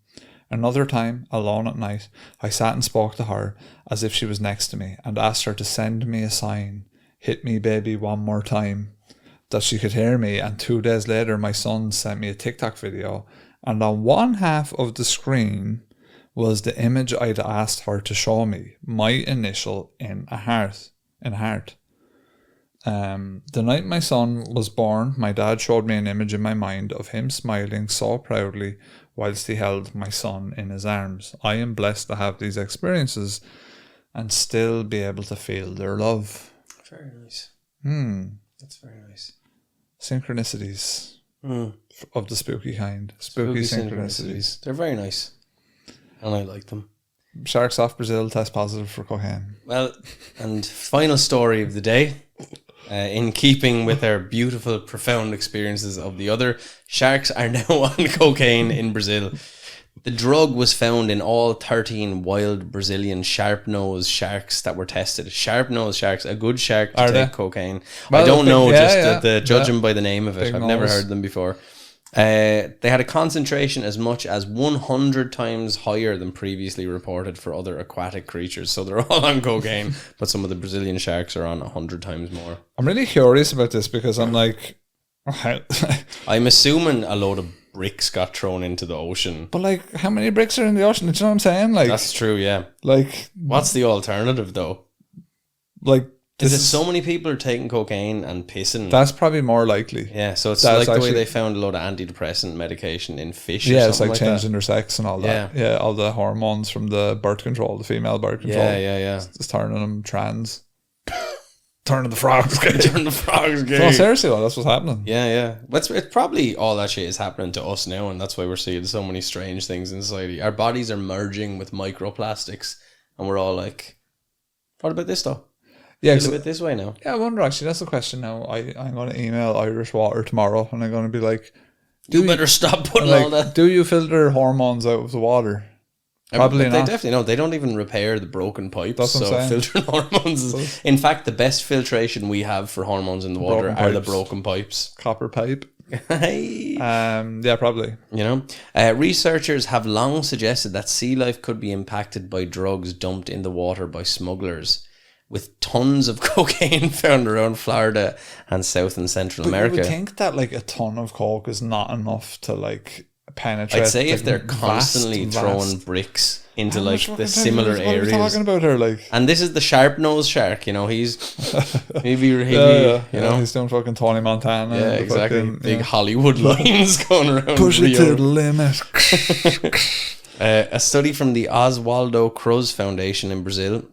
Another time, alone at night, I sat and spoke to her as if she was next to me and asked her to send me a sign, "Hit me baby one more time," that she could hear me. And 2 days later, my son sent me a TikTok video, and on one half of the screen was the image I'd asked her to show me, my initial in a heart. The night my son was born, my dad showed me an image in my mind of him smiling so proudly whilst he held my son in his arms. I am blessed to have these experiences and still be able to feel their love. Very nice. That's very nice. Synchronicities of the spooky kind. Spooky synchronicities. They're very nice. And I like them. Sharks off Brazil test positive for cocaine. Well, and final story of the day. In keeping with our beautiful, profound experiences of the other, sharks are now on cocaine in Brazil. The drug was found in all 13 wild Brazilian sharp-nosed sharks that were tested. Sharp-nosed sharks, a good shark to take cocaine. Well, I don't know, judging by the name of it. I've never heard them before. They had a concentration as much as 100 times higher than previously reported for other aquatic creatures. So they're all on cocaine, but some of the Brazilian sharks are on 100 times more. I'm really curious about this because I'm like... I'm assuming a load of bricks got thrown into the ocean. But like, how many bricks are in the ocean? Do you know what I'm saying? Like, that's true, yeah. Like... What's the alternative, though? Like... Is it so many people are taking cocaine and pissing? That's probably more likely. Yeah, so it's like the way they found a lot of antidepressant medication in fish. Yeah, it's like changing their sex and all that. Yeah, all the hormones from the birth control, the female birth control. Yeah. It's turning them trans. Turning the frogs gay. Turning the frogs gay. No, seriously, though, that's what's happening. Yeah. It's probably all that shit is happening to us now, and that's why we're seeing so many strange things in society. Our bodies are merging with microplastics, and we're all like, what about this, though? Yeah, feel a bit this way now. Yeah, I wonder actually. That's the question now. I'm going to email Irish Water tomorrow, and I'm going to be like, "You better stop putting all that." Do you filter hormones out of the water? Probably not. They definitely don't. They don't even repair the broken pipes. That's what I'm saying. Filtering hormones is, in fact, the best filtration we have for hormones in the water are the broken pipes. Copper pipe. Hey. Yeah, probably. You know, researchers have long suggested that sea life could be impacted by drugs dumped in the water by smugglers, with tons of cocaine found around Florida and South and Central America. You would think that like a ton of coke is not enough to like penetrate. I'd say if they're constantly throwing bricks into like the similar areas. What are we talking about here? Like, and this is the sharp-nosed shark. You know, he's you know, he's doing fucking Tony Montana. Yeah, exactly. Big Hollywood lines going around. Push it to the limit. A study from the Oswaldo Cruz Foundation in Brazil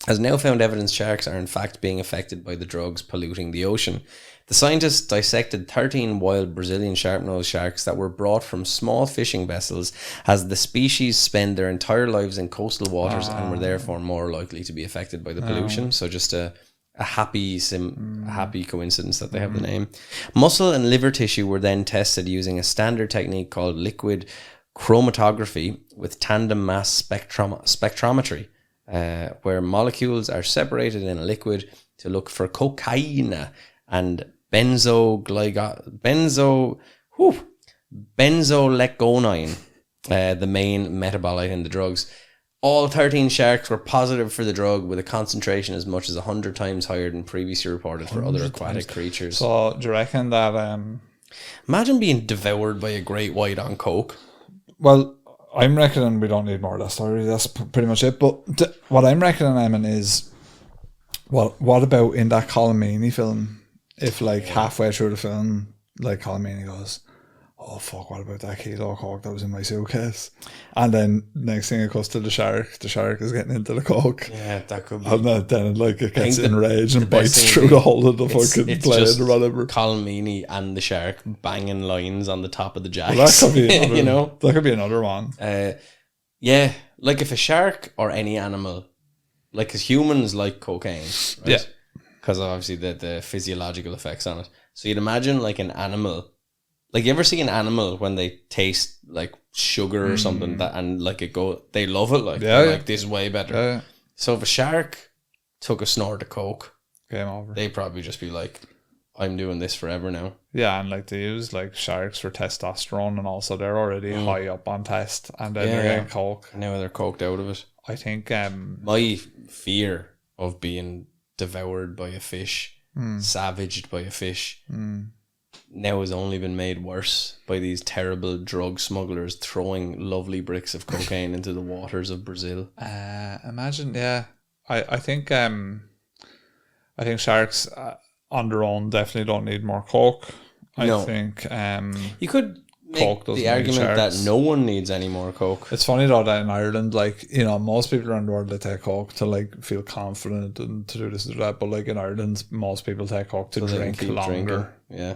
has now found evidence sharks are in fact being affected by the drugs polluting the ocean. The scientists dissected 13 wild Brazilian sharp-nosed sharks that were brought from small fishing vessels, as the species spend their entire lives in coastal waters and were therefore more likely to be affected by the pollution. So just a happy coincidence that they have the name. Muscle and liver tissue were then tested using a standard technique called liquid chromatography with tandem mass spectrometry. Where molecules are separated in a liquid to look for cocaine and benzolecgonine, the main metabolite in the drugs. All 13 sharks were positive for the drug, with a concentration as much as 100 times higher than previously reported for other aquatic creatures. So do you reckon that... Imagine being devoured by a great white on coke. Well, I'm reckoning we don't need more of that story. That's pretty much it. But what I'm reckoning, Eamon, is... What about in that Colomini film? If like halfway through the film, like Colomini goes, "Oh fuck, what about that kilo of coke that was in my suitcase?" And then next thing it goes to the shark. The shark is getting into the coke. Yeah, that could be. And then it gets enraged and bites through the whole of the fucking plane or whatever. Colomini and the shark banging lines on the top of the jacks. Well, that could be another, that could be another one. Yeah, like if a shark or any animal, like, because humans like cocaine, right? Yeah. Because obviously the physiological effects on it. So you'd imagine like an animal, Like, you ever see an animal when they taste like sugar or something that, and like they love it. Like, like this is way better. Yeah. So if a shark took a snort of coke, game over. they'd probably just be like, I'm doing this forever now. Yeah, and like they use like sharks for testosterone, and also they're already high up on test, and then they're getting coke. And now they're coked out of it. I think my fear of being devoured by a fish, savaged by a fish, now has only been made worse by these terrible drug smugglers throwing lovely bricks of cocaine into the waters of Brazil. Imagine, I think sharks on their own definitely don't need more coke. I think you could make the argument that no one needs any more coke. It's funny though that in Ireland, like, you know, most people around the world, they take coke to like feel confident and to do this and that, but like in Ireland, most people take coke to drink longer. Yeah.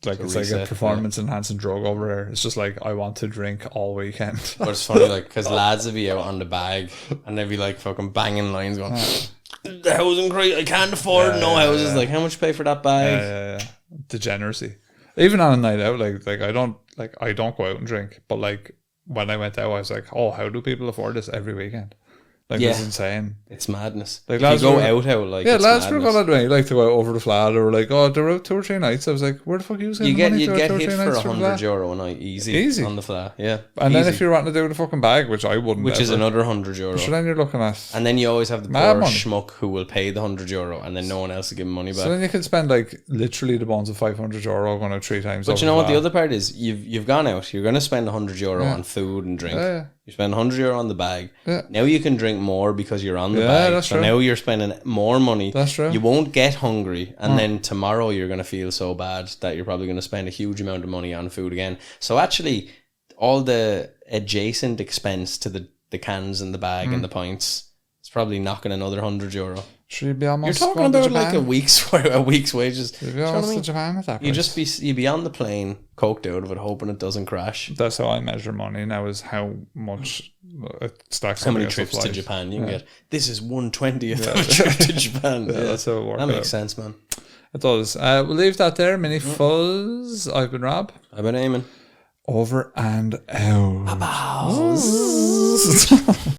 Like, it's like a performance enhancing drug over there. It's just like, I want to drink all weekend. But it's funny, like, because lads would be out on the bag and they'd be like fucking banging lines going, the housing great, I can't afford no houses. Like, how much you pay for that bag? Degeneracy. Even on a night out, like I don't go out and drink, but like when I went out, I was like, oh, how do people afford this every weekend? Like, it's insane. It's madness. Like, if you go out, like, yeah, it's lads madness. were going like to go out over the flat, or like, oh, they're out 2 or 3 nights. I was like, where the fuck are you getting money to get go 2 or 3 hit for nights €100 a night, easy on the flat, yeah. And then if you're wanting to do the fucking bag, which I wouldn't, which is another €100. So then you're looking at, and then you always have the poor schmuck who will pay the €100, and then no one else will give him money back. So then you can spend like literally the bones of €500 going out 3 times. But you know what? The other part is you've gone out. You're going to spend €100 on food and drink. You spend €100 on the bag. Now you can drink more because you're on the bag. That's true. Now you're spending more money. That's true. You won't get hungry, and then tomorrow you're going to feel so bad that you're probably going to spend a huge amount of money on food again. So actually, all the adjacent expense to the cans and the bag and the pints, it's probably knocking another €100. Should you be almost? You're talking about like a week's wages. You'd be almost to Japan at that price. You'd be on the plane, coked out of it, hoping it doesn't crash. That's how I measure money now, is how much it stacks. How many trips to Japan you can get? This is 1/20th of a trip to Japan. That's how it works. That makes sense, man. It does. We'll leave that there. Mini Fuzz. I've been Rob. I've been Eamon. Over and out. Bye-bye.